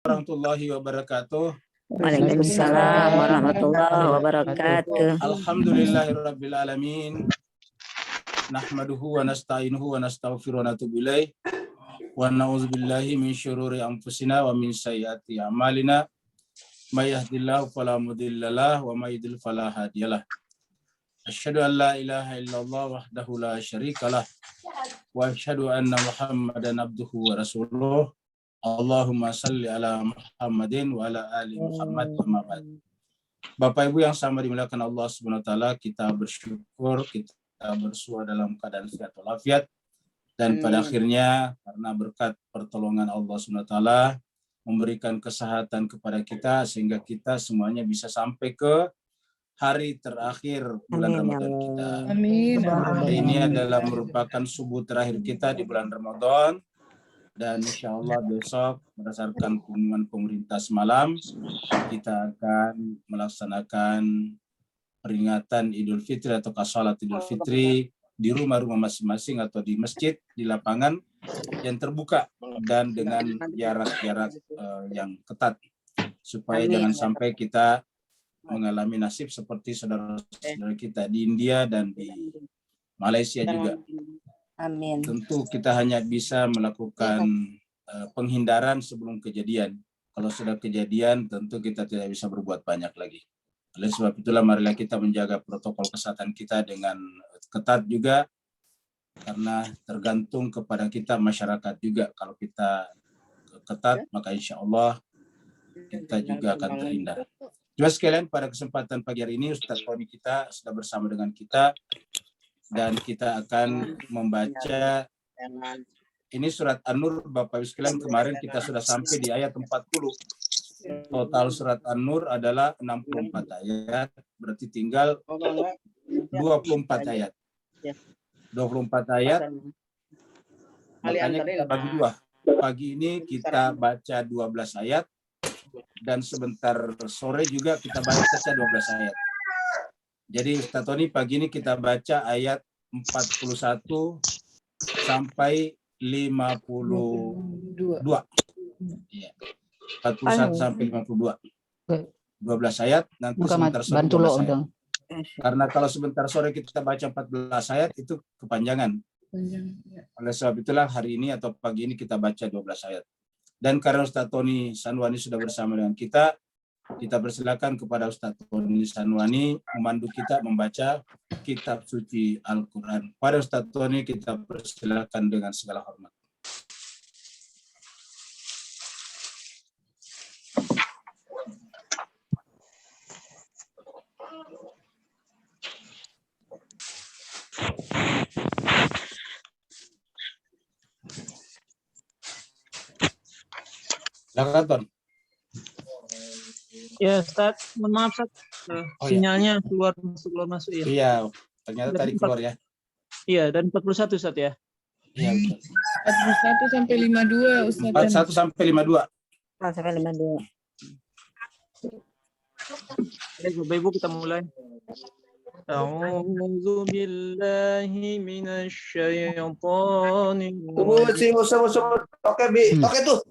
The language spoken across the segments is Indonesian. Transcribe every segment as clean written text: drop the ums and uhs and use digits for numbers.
warahmatullahi wabarakatuh. Waalaikumsalam warahmatullahi wabarakatuh. Alhamdulillahirabbil alamin. Nahmaduhu wa nasta'inuhu wa nastaghfiruhu wa natubu ilaih. Wa na'udzubillahi min syururi anfusina wa min sayyiati a'malina. May yahdihillahu fala mudhillalah wa may yudhlil fala hadiyalah. Asyhadu an la ilaha illallah wahdahu la syarikalah wa asyhadu anna Muhammadan abduhu wa rasuluh. Allahumma salli ala Muhammadin wa ala ali Muhammad wa ba'd. Bapak Ibu yang sama dimuliakan Allah Subhanahu wa taala, kita bersyukur kita bersua dalam keadaan sehat walafiat, dan pada akhirnya karena berkat pertolongan Allah Subhanahu wa taala memberikan kesehatan kepada kita sehingga kita semuanya bisa sampai ke hari terakhir bulan Ramadan kita. Amin. Hari ini adalah merupakan subuh terakhir kita di bulan Ramadan. Dan insya Allah besok berdasarkan pengumuman pemerintah semalam kita akan melaksanakan peringatan Idul Fitri atau salat Idul Fitri di rumah-rumah masing-masing atau di masjid, di lapangan yang terbuka dan dengan jarak-jarak yang ketat supaya jangan sampai kita mengalami nasib seperti saudara-saudara kita di India dan di Malaysia juga. Amin. Tentu kita hanya bisa melakukan penghindaran sebelum kejadian. Kalau sudah kejadian, tentu kita tidak bisa berbuat banyak lagi. Oleh sebab itulah marilah kita menjaga protokol kesehatan kita dengan ketat juga, karena tergantung kepada kita masyarakat juga. Kalau kita ketat, maka insya Allah kita juga akan terhindar. Juga sekalian, pada kesempatan pagi hari ini Ustaz Tony kita sudah bersama dengan kita. Dan kita akan membaca ini surat An-Nur. Bapak Ibu sekalian, kemarin kita sudah sampai di ayat 40. Total surat An-Nur adalah 64 ayat, berarti tinggal 24 ayat. 24 ayat, makanya kita bagi dua. Pagi ini kita baca 12 ayat, dan sebentar sore juga kita baca 12 ayat. Jadi Ustaz Tony, pagi ini kita baca ayat 41 sampai 52. Ya. 41 sampai 52. 12 ayat, nanti sebentar sore 12 ayat. Karena kalau sebentar sore kita baca 14 ayat, itu kepanjangan. Oleh sebab itulah hari ini atau pagi ini kita baca 12 ayat. Dan karena Ustaz Tony Sanwani sudah bersama dengan kita persilakan kepada Ustaz Tony Sanwani memandu kita membaca kitab suci Al-Quran. Pada Ustaz Tony kita persilakan dengan segala hormat. Silakan, Ton. Ya, Ustaz, mohon maaf, Ustaz. Sinyalnya keluar masuk ya. Iya, ternyata tadi keluar ya. Iya, dan 41 Ustaz ya. Iya, 41 sampai 52 Ustaz. 41 sampai 52. Sampai 52. Baik, Bapak Ibu, kita mulai. A'udzu billahi minasy syaithanir rajim. Oke, Bi. Oke tuh.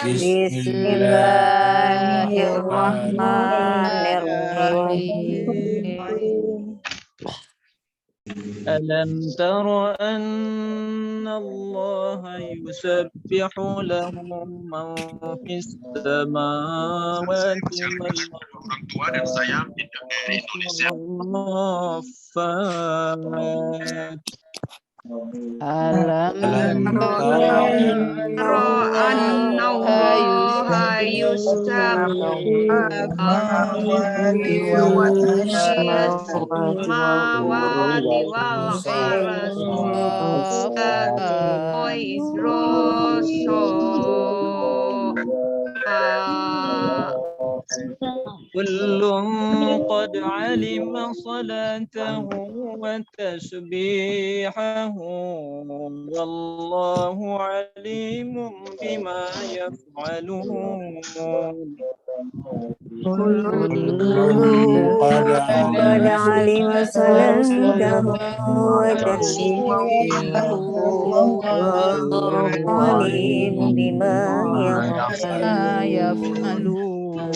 Bismillahirrahmanirrahim. ألم تر أن الله يسبح له من في السماوات والأرض Alam كل قد علم صلاته وتسبيحه والله عليم بما يفعلون كل قد قد علم صلاته وتسبيحه والله عليم بما يفعل. يفعلون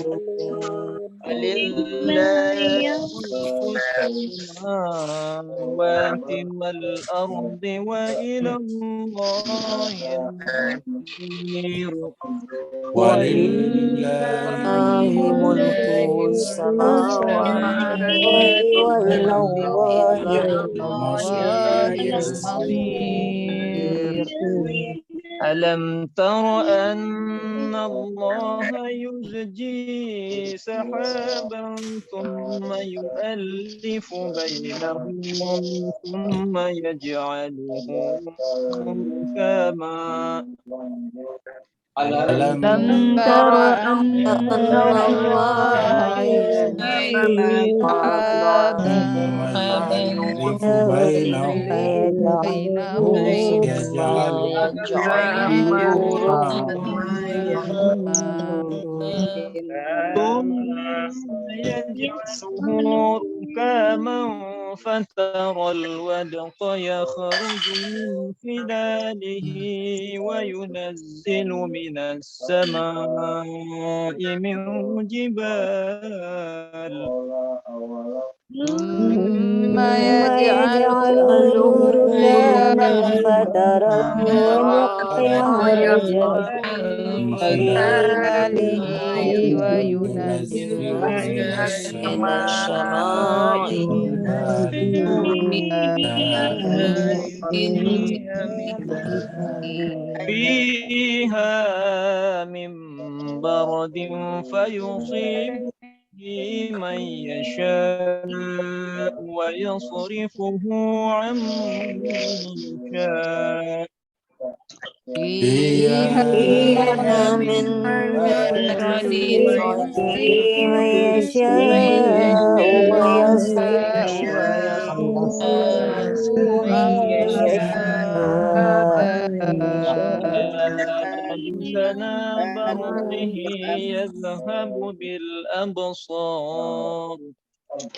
لله ملك السماوات والأرض وإلى الله المصير ولله ملك السماوات وإلى الله المصير. ألم تر أن الله يزجي سحابا ثم يؤلف بينه ثم يجعله ركاما ألم تر أن الله يزجي سحابا ثم يؤلف ثم بينه يجعله يجعله ثم يجعله ركاما فترى الودق يخرج من خلاله وينزل من السماء من جبال ثم يجعله ركاما فترى الودق يخرج من من خلاله خلاله وينزل وينزل من من السماء فيها من برد فيصيب به من يشاء ويصرفه عن من يشاء فيها من برد يصيب من يشاء ويصرفه عن من سنا برده يذهب بالأبصار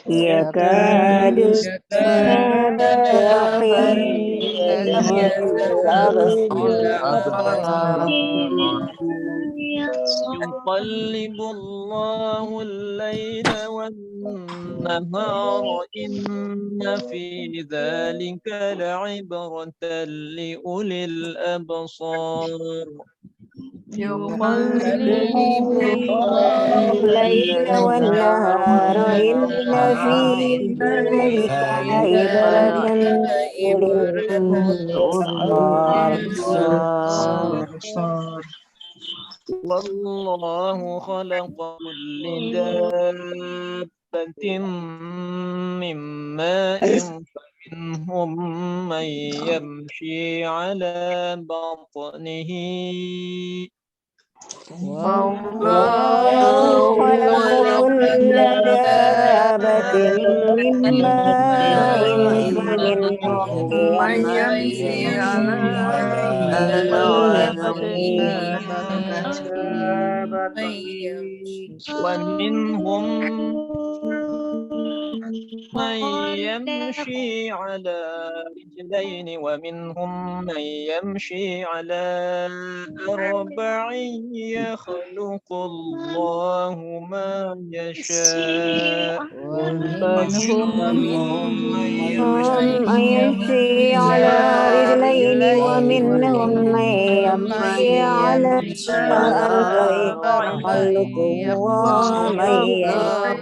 يكاد السنا برقه يذهب بالأبصار. يقلب الله الليل والنهار إن في ذلك لعبرة لأولي الأبصار يقلب الله الليل والنهار إن في ذلك لعبرة لأولي الأبصار. والله خلق كل دابة من ماء فمنهم من يمشي على بطنه والله خلق كل دابة من ماء فمنهم من يمشي على ومنهم من يمشي على رجلين ومنهم من يمشي على أربع يخلق الله ما يشاء ومنهم من يمشي على رجلين ومنهم من يمشي على أربع يخلق الله من يشاء.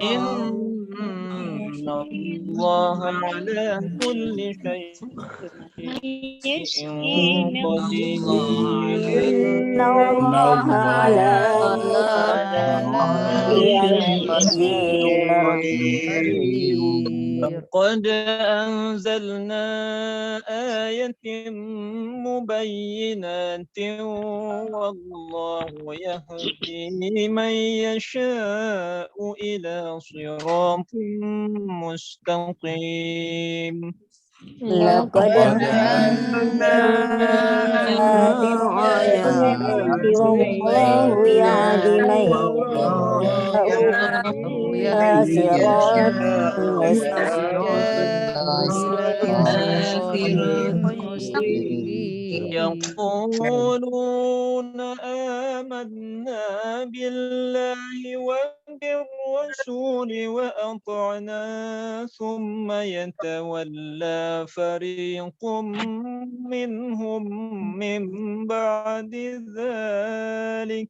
إن الله على كل شيء قدير إن الله على كل شيء قدير. قد أنزلنا آية مبينات والله يهدي من يشاء إلى صراط مستقيم لقد أنزلنا آيات والله يهدي من يشاء إلى صراط مستقيم. يقولون آمنا بالله وبالرسول وأطعنا ثم يتولى فريق منهم من بعد ذلك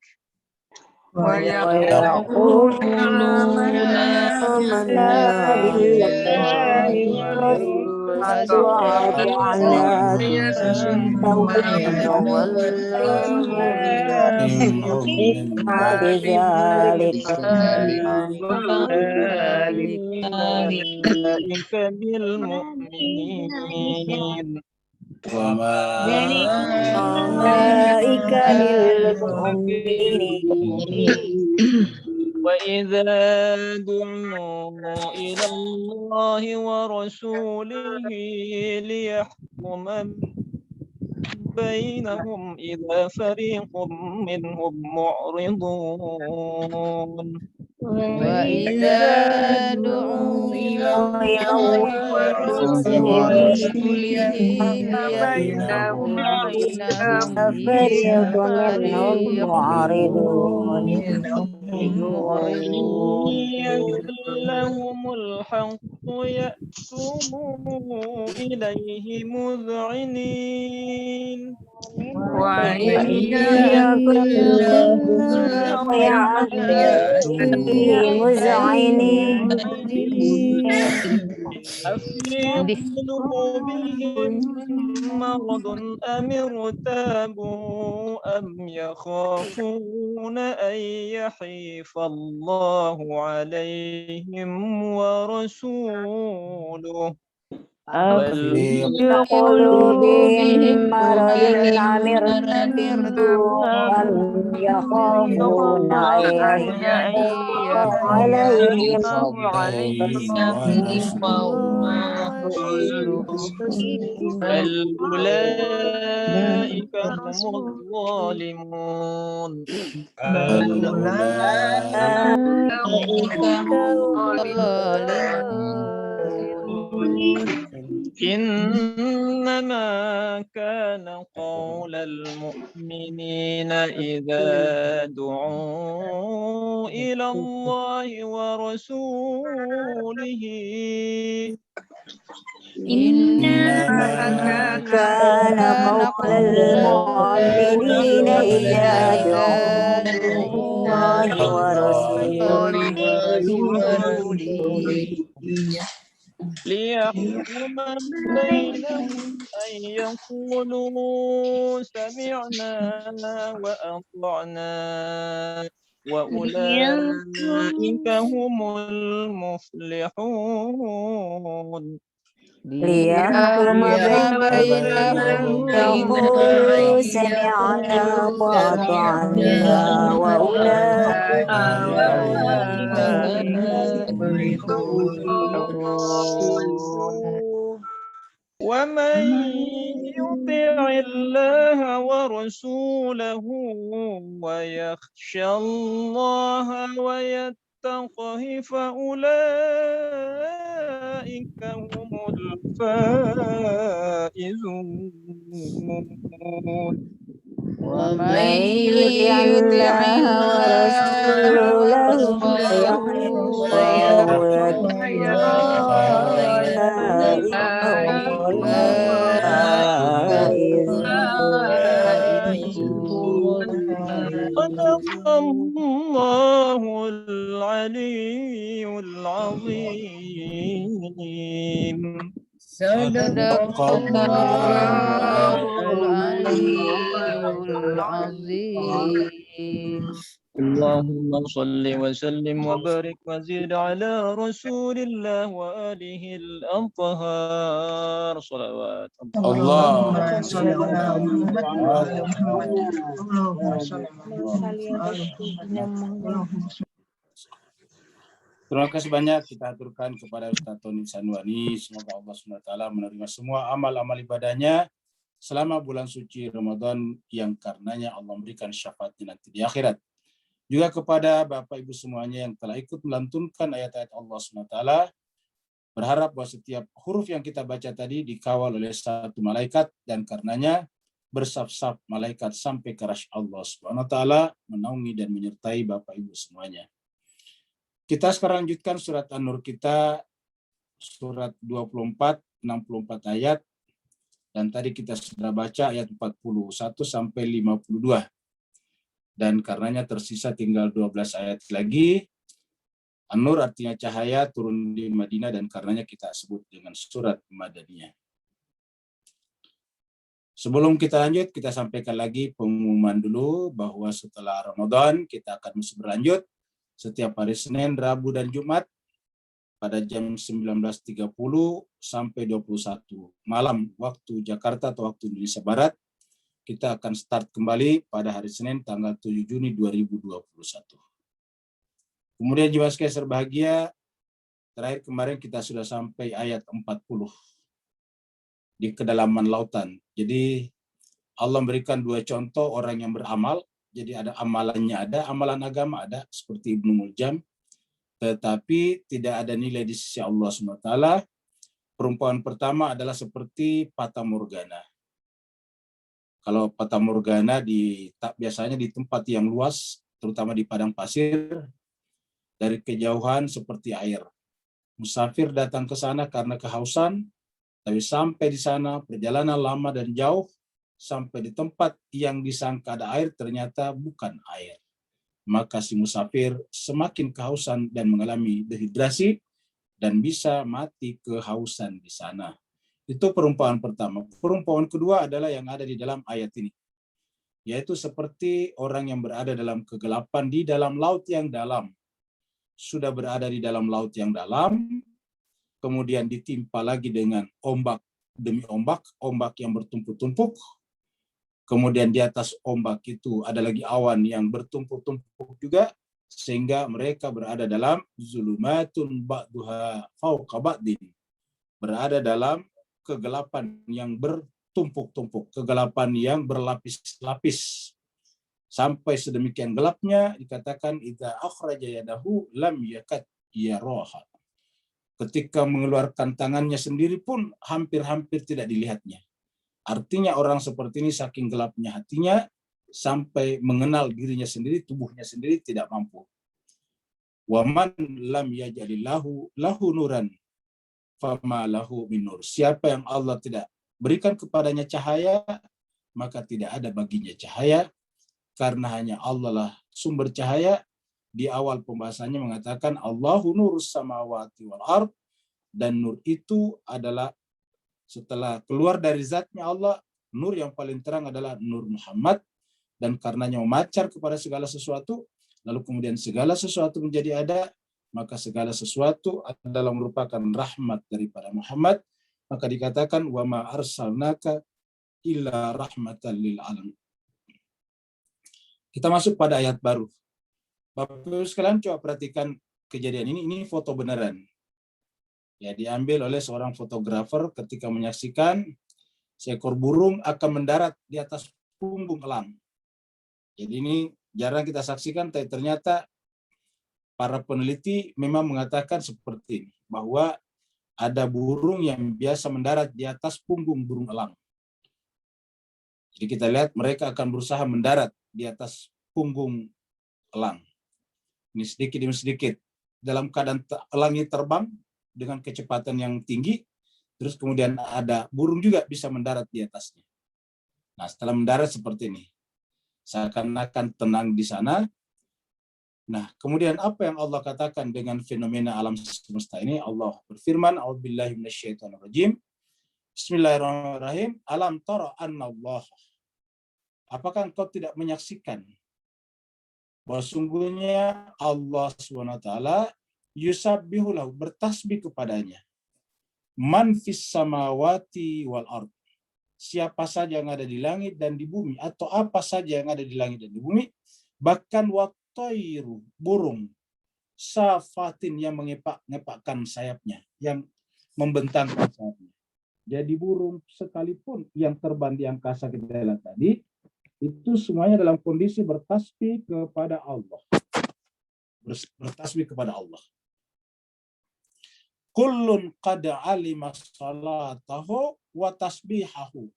ويقولون آمنا بالله والرسول وأطعنا ثم يتولى منهم من بعد بعد ذلك أولئك بالمؤمنين وما أولئك بالمؤمنين وإذا دعوا إلى الله ورسوله ليحكم بينهم إذا فريق منهم معرضون وإذا دعوا إلى الله ورسوله ليحكم بينهم فريق إذا منهم فريق معرضون يكن لهم الحق يأتوا إليه مذعنين وإن يكن لهم يأتي مذعنين أفي قلوبهم مرض أم ارتابوا أم يخافون أن يحيف الله عليهم ورسوله بل في قلوبهم مرض أم ارتابوا أم يخافون أن يحيف الله عليهم بل أولئك هم الظالمون إنما كان قول المؤمنين إذا دعوا إلى الله ورسوله كان قول المؤمنين إذا دعوا إلى الله ورسوله ليحكم بينهم أن يقولوا سمعنا وأطعنا وأولئك هم المفلحون ليحكم بينهم يقولوا سمعنا وأطعنا وأولئك ومن يطع الله ورسوله ويخشى الله ويتقه فأولئك هم الفائزون ومن يطع الله ورسوله أولئك هم الفائزون. صدق الله العلي العظيم. صدق الله العلي العظيم. اللهم صل وسلم وبارك وزد على رسول الله وآله الأطهار صلوات اللهم اللهم صل على محمد وعلى محمد. اللهم صل على محمد. Terima kasih banyak kita aturkan kepada Ustaz Tony Sanwani. Semoga Allah SWT menerima semua amal-amal ibadahnya selama bulan suci Ramadan yang karenanya Allah memberikan syafaatnya nanti di akhirat. Juga kepada Bapak Ibu semuanya yang telah ikut melantunkan ayat-ayat Allah SWT, berharap bahwa setiap huruf yang kita baca tadi dikawal oleh satu malaikat dan karenanya bersaf-saf malaikat sampai ke arsy Allah SWT menaungi dan menyertai Bapak Ibu semuanya. Kita sekarang lanjutkan surat An-Nur kita, surat 24, 64 ayat, dan tadi kita sudah baca ayat 41 sampai 52. Dan karenanya tersisa tinggal 12 ayat lagi. An-Nur artinya cahaya, turun di Madinah, dan karenanya kita sebut dengan surat Madaniyah. Sebelum kita lanjut, kita sampaikan lagi pengumuman dulu bahwa setelah Ramadan kita akan masih berlanjut setiap hari Senin, Rabu, dan Jumat pada jam 19.30 sampai 21 malam waktu Jakarta atau waktu Indonesia Barat. Kita akan start kembali pada hari Senin tanggal 7 Juni 2021. Kemudian jemaah sekalian berbahagia, terakhir kemarin kita sudah sampai ayat 40 di kedalaman lautan. Jadi Allah memberikan dua contoh orang yang beramal. Jadi ada amalannya, ada amalan agama, ada seperti Ibnu Muljam, tetapi tidak ada nilai di sisi Allah SWT. Perumpamaan pertama adalah seperti fata morgana. Kalau fata morgana biasanya di tempat yang luas, terutama di padang pasir, dari kejauhan seperti air. Musafir datang ke sana karena kehausan, tapi sampai di sana perjalanan lama dan jauh, sampai di tempat yang disangka ada air, ternyata bukan air. Maka si musafir semakin kehausan dan mengalami dehidrasi dan bisa mati kehausan di sana. Itu perumpamaan pertama. Perumpamaan kedua adalah yang ada di dalam ayat ini, yaitu seperti orang yang berada dalam kegelapan di dalam laut yang dalam. Sudah berada di dalam laut yang dalam, kemudian ditimpa lagi dengan ombak demi ombak, ombak yang bertumpuk-tumpuk. Kemudian di atas ombak itu ada lagi awan yang bertumpuk-tumpuk juga, sehingga mereka berada dalam zulumatun ba'duha fauqa ba'din. Berada dalam kegelapan yang bertumpuk-tumpuk, kegelapan yang berlapis-lapis. Sampai sedemikian gelapnya dikatakan idza akhraja yadahu lam yakad yaraha. Ketika mengeluarkan tangannya sendiri pun hampir-hampir tidak dilihatnya. Artinya orang seperti ini saking gelapnya hatinya sampai mengenal dirinya sendiri, tubuhnya sendiri tidak mampu. Wa man lam yaj'alillahu lahu nuran fama lahu min nur. Siapa yang Allah tidak berikan kepadanya cahaya, maka tidak ada baginya cahaya, karena hanya Allah lah sumber cahaya. Di awal pembahasannya mengatakan Allahu nurus samawati wal ard, dan nur itu adalah setelah keluar dari zatnya Allah, nur yang paling terang adalah nur Muhammad, dan karenanya memacar kepada segala sesuatu, lalu kemudian segala sesuatu menjadi ada, maka segala sesuatu adalah merupakan rahmat daripada Muhammad, maka dikatakan wa ma arsalnaka illa rahmatan lil alamin. Kita masuk pada ayat baru. Bapak Ibu sekalian coba perhatikan kejadian ini foto beneran. Ya, diambil oleh seorang fotografer ketika menyaksikan seekor burung akan mendarat di atas punggung elang. Jadi ini jarang kita saksikan, tapi ternyata para peneliti memang mengatakan seperti ini, bahwa ada burung yang biasa mendarat di atas punggung burung elang. Jadi kita lihat mereka akan berusaha mendarat di atas punggung elang. Ini sedikit demi sedikit. Dalam keadaan elang ini terbang dengan kecepatan yang tinggi, terus kemudian ada burung juga bisa mendarat di atasnya. Nah, setelah mendarat seperti ini, seakan-akan tenang di sana. Nah, kemudian apa yang Allah katakan dengan fenomena alam semesta ini? Allah berfirman, A'udzubillahi minasyaitonirrajim. Bismillahirrahmanirrahim. Alam tara anna Allah. Apakah engkau tidak menyaksikan bahwa sungguhnya Allah SWT yusabbihu lahu, bertasbih kepadanya, man fis samawati wal ard, siapa saja yang ada di langit dan di bumi, atau apa saja yang ada di langit dan di bumi, bahkan wattairu, burung, safatin, yang mengepakkan sayapnya, yang membentangkan sayapnya. Jadi burung sekalipun yang terbang di angkasa kita lihat tadi, itu semuanya dalam kondisi bertasbih kepada Allah. Bertasbih kepada Allah. Kullun qad alima salatahu wa tasbihahu.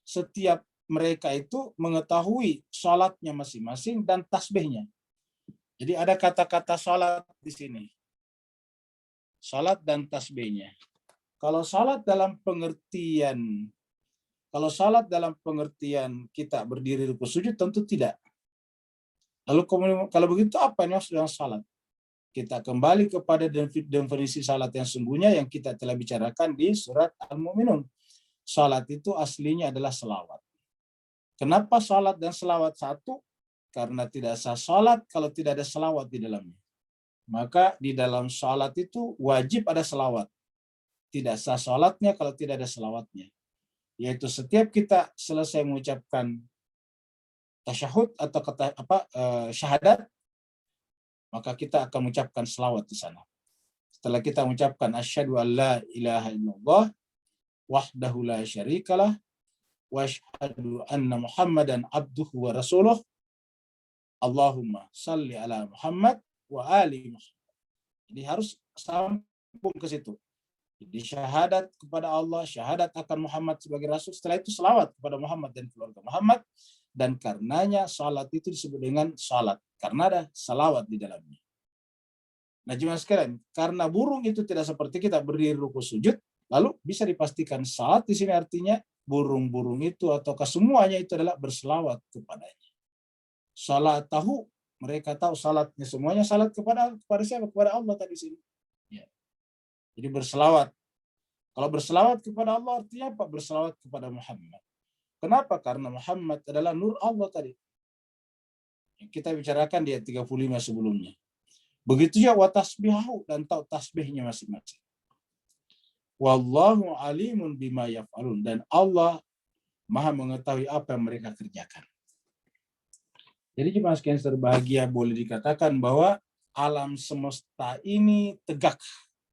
Setiap mereka itu mengetahui salatnya masing-masing dan tasbihnya. Jadi ada kata-kata salat di sini. Salat dan tasbihnya. Kalau salat dalam pengertian kita berdiri ruku sujud, tentu tidak. Lalu kalau begitu apa yang maksud dengan salat? Kita kembali kepada definisi salat yang sungguhnya yang kita telah bicarakan di surat Al-Mu'minun. Salat itu aslinya adalah selawat. Kenapa salat dan selawat satu? Karena tidak sah salat kalau tidak ada selawat di dalamnya. Maka di dalam salat itu wajib ada selawat. Tidak sah salatnya kalau tidak ada selawatnya. Yaitu setiap kita selesai mengucapkan tasyahud atau syahadat, maka kita akan mengucapkan selawat di sana. Setelah kita mengucapkan asyhadu an la ilaha illallah wahdahu la syarikalah wa asyhadu anna Muhammadan abduhu wa rasuluh, Allahumma salli ala Muhammad wa ali Muhammad. Jadi harus sambung ke situ. Jadi syahadat kepada Allah, syahadat akan Muhammad sebagai Rasul, setelah itu selawat kepada Muhammad dan keluarga Muhammad, dan karenanya salat itu disebut dengan salat, karena ada salawat di dalamnya. Nah jemaah sekalian, karena burung itu tidak seperti kita berdiri ruku sujud, lalu bisa dipastikan salat di sini artinya burung-burung itu ataukah semuanya itu adalah berselawat kepadanya. Salat tahu, mereka tahu salatnya semuanya salat kepada siapa? Kepada Allah tadi sini. Jadi berselawat. Kalau berselawat kepada Allah artinya apa? Berselawat kepada Muhammad. Kenapa? Karena Muhammad adalah nur Allah tadi. Yang kita bicarakan di ayat 35 sebelumnya. Begitu juga wa tasbihahu, dan tahu tasbihnya masing-masing. Wallahu alimun bima yaf'alun, dan Allah Maha mengetahui apa yang mereka kerjakan. Jadi jemaah sekalian berbahagia, boleh dikatakan bahwa alam semesta ini tegak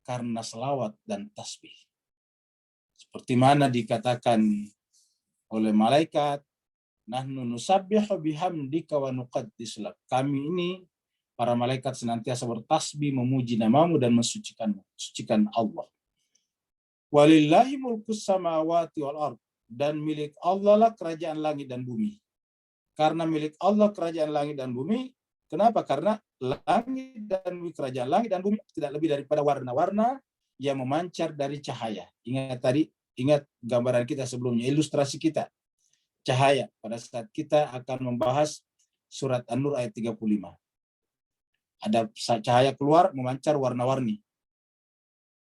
karena selawat dan tasbih. Seperti mana dikatakan oleh malaikat, nahnu nusabbihu bihamdika wa nuqaddis lak. Kami ini para malaikat senantiasa bertasbih, memuji namamu dan mensucikan Allah. Walillahi mulkus samawati wal ard, dan milik Allah lah kerajaan langit dan bumi. Karena milik Allah kerajaan langit dan bumi, kenapa? Karena langit dan bumi, kerajaan langit dan bumi tidak lebih daripada warna-warna yang memancar dari cahaya. Ingat gambaran kita sebelumnya, ilustrasi kita. Cahaya pada saat kita akan membahas surat An-Nur ayat 35. Ada cahaya keluar memancar warna-warni.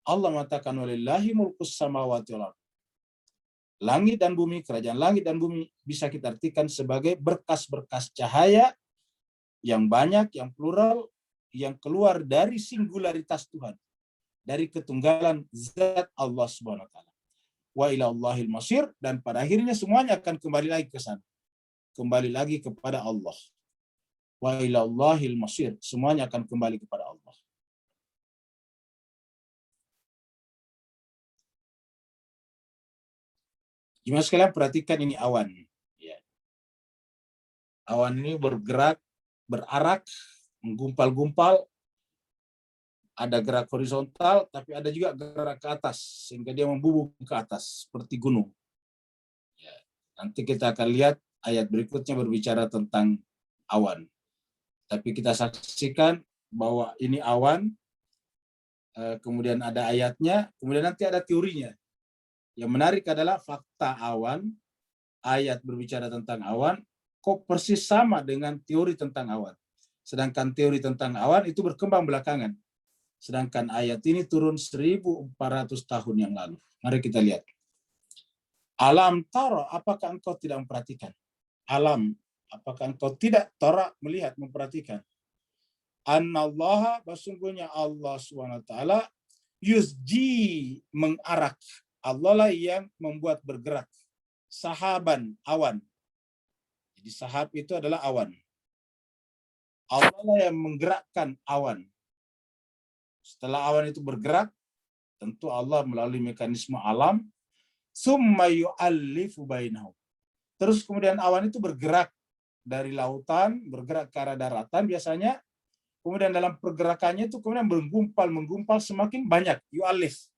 Allah mengatakan walillahi mulkus samawati wal ard. Langit dan bumi, kerajaan langit dan bumi bisa kita artikan sebagai berkas-berkas cahaya yang banyak, yang plural, yang keluar dari singularitas Tuhan, dari ketunggalan zat Allah Subhanahu wa taala. Wa ila Allahil masir, dan pada akhirnya semuanya akan kembali lagi ke sana. Kembali lagi kepada Allah. Wa ila Allahil masir, semuanya akan kembali kepada Allah. Jemaah sekalian perhatikan ini awan. Ya. Awan ini bergerak, berarak, menggumpal-gumpal, ada gerak horizontal, tapi ada juga gerak ke atas, sehingga dia membubuk ke atas, seperti gunung. Ya. Nanti kita akan lihat ayat berikutnya berbicara tentang awan. Tapi kita saksikan bahwa ini awan, kemudian ada ayatnya, kemudian nanti ada teorinya. Yang menarik adalah fakta awan, ayat berbicara tentang awan, kok persis sama dengan teori tentang awan. Sedangkan teori tentang awan itu berkembang belakangan. Sedangkan ayat ini turun 1400 tahun yang lalu. Mari kita lihat. Alam tara, apakah engkau tidak memperhatikan? Alam, Apakah engkau tidak torak melihat, memperhatikan? Annallaha, sesungguhnya Allah SWT, yusji, mengarak. Allah lah yang membuat bergerak. Sahaban, awan. Jadi sahab itu adalah awan. Allah lah yang menggerakkan awan. Setelah awan itu bergerak, tentu Allah melalui mekanisme alam, summa yu'allifu bainahum. Terus kemudian awan itu bergerak dari lautan, bergerak ke arah daratan biasanya. Kemudian dalam pergerakannya itu kemudian menggumpal semakin banyak. Yu'allif.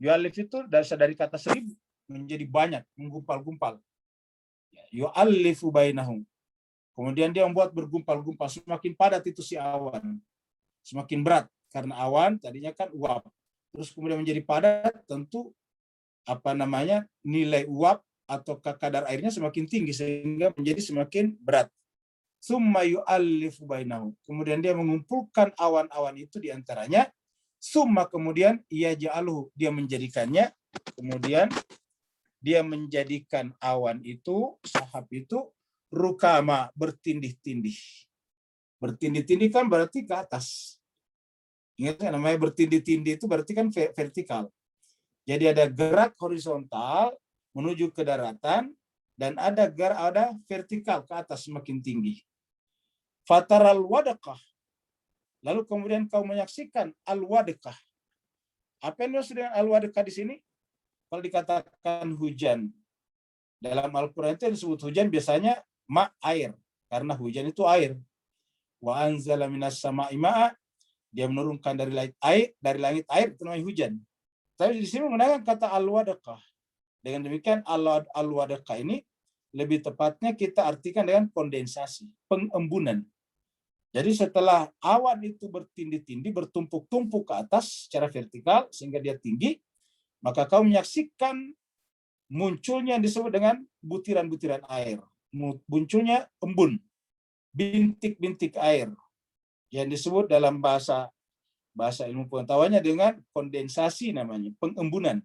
Yu'allif itu dari kata 1000 menjadi banyak, menggumpal-gumpal. Yu'allifu bainahum. Kemudian dia membuat bergumpal-gumpal, semakin padat itu si awan. Semakin berat karena awan tadinya kan uap. Terus kemudian menjadi padat, tentu nilai uap atau kadar airnya semakin tinggi sehingga menjadi semakin berat. Summa yu'allifu bainahum. Kemudian dia mengumpulkan awan-awan itu di antaranya. Summa, kemudian ia ja'aluhu, dia menjadikannya. Kemudian dia menjadikan awan itu, sahab itu, rukama, bertindih-tindih. Bertindih-tindih kan berarti ke atas. Ingat kan, namanya bertindih-tindih itu berarti kan vertikal. Jadi ada gerak horizontal menuju ke daratan, dan ada vertikal ke atas semakin tinggi. Fataral wadaqah. Lalu kemudian kau menyaksikan al-wadaqah. Apa yang dimaksud dengan al-wadaqah di sini? Kalau dikatakan hujan, dalam Al-Quran itu disebut hujan biasanya air, karena hujan itu air. Wa anzala minas sama'i ma'a, dia menurunkan dari langit air, itu namanya hujan. Tapi di sini menggunakan kata al-wadaqah. Dengan demikian al-wadaqah ini lebih tepatnya kita artikan dengan kondensasi, pengembunan. Jadi setelah awan itu bertindih-tindih, bertumpuk-tumpuk ke atas secara vertikal sehingga dia tinggi, maka kau menyaksikan munculnya yang disebut dengan butiran-butiran air. Munculnya embun, bintik-bintik air yang disebut dalam bahasa ilmu pengetahuannya dengan kondensasi, namanya pengembunan.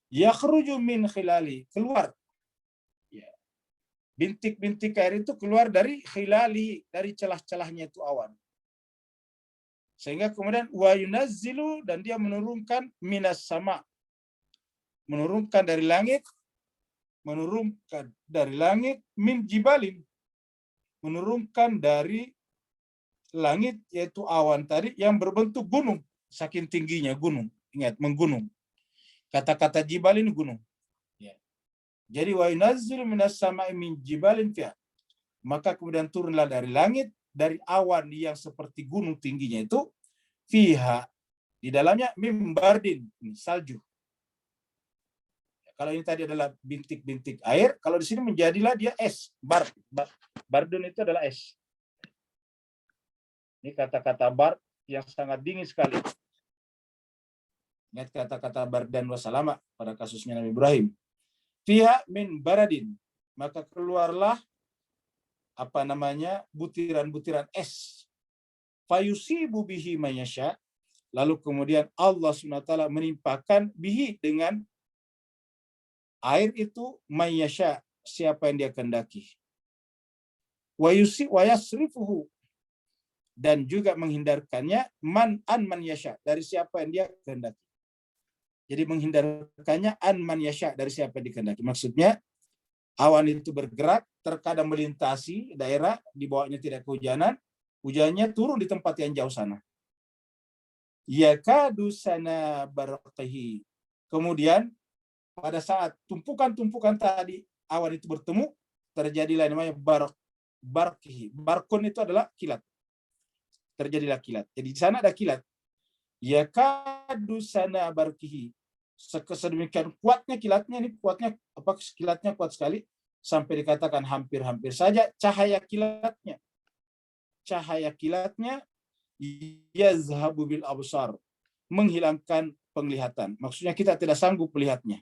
Yakhruju min khilali, keluar. Bintik-bintik air itu keluar dari khilali, dari celah-celahnya itu awan. Sehingga kemudian wa yunazzilu, dan dia menurunkan minas sama, menurunkan dari langit, min jibalin, menurunkan dari langit, yaitu awan tadi yang berbentuk gunung, saking tingginya gunung. Ingat, menggunung. Kata-kata jibal ini gunung. Jadi wa yunazzilu minas sama'i min jibalin fiha. Maka kemudian turunlah dari langit, dari awan yang seperti gunung tingginya itu, fiha, di dalamnya mimbardin, salju. Kalau ini tadi adalah bintik-bintik air, kalau di sini menjadilah dia es, bardun itu adalah es. Ini kata-kata bar yang sangat dingin sekali. Ingat kata-kata bardan wasalama pada kasusnya Nabi Ibrahim. Fiha min baradin, maka keluarlah butiran-butiran es. Fayusibu bihi mayasya, lalu kemudian Allah SWT menimpakan bihi, dengan air itu, mayasya, siapa yang dia kehendaki. Wa yasrifuhu, dan juga menghindarkannya man yasya, dari siapa yang dia kehendaki. Jadi menghindarkannya man yasya, dari siapa yang dikehendaki. Maksudnya awan itu bergerak, terkadang melintasi daerah, di bawahnya tidak kehujanan, hujannya turun di tempat yang jauh sana. Yakadu sana barqihi. Kemudian pada saat tumpukan-tumpukan tadi awan itu bertemu, terjadilah namanya barqihi. Barkun itu adalah kilat. Terjadilah kilat. Jadi di sana ada kilat. Yakadu sana barqihi. Sedemikian kuatnya kilatnya, ini kilatnya kuat sekali sampai dikatakan hampir-hampir saja cahaya kilatnya yazhabu bil absar, menghilangkan penglihatan. Maksudnya kita tidak sanggup melihatnya.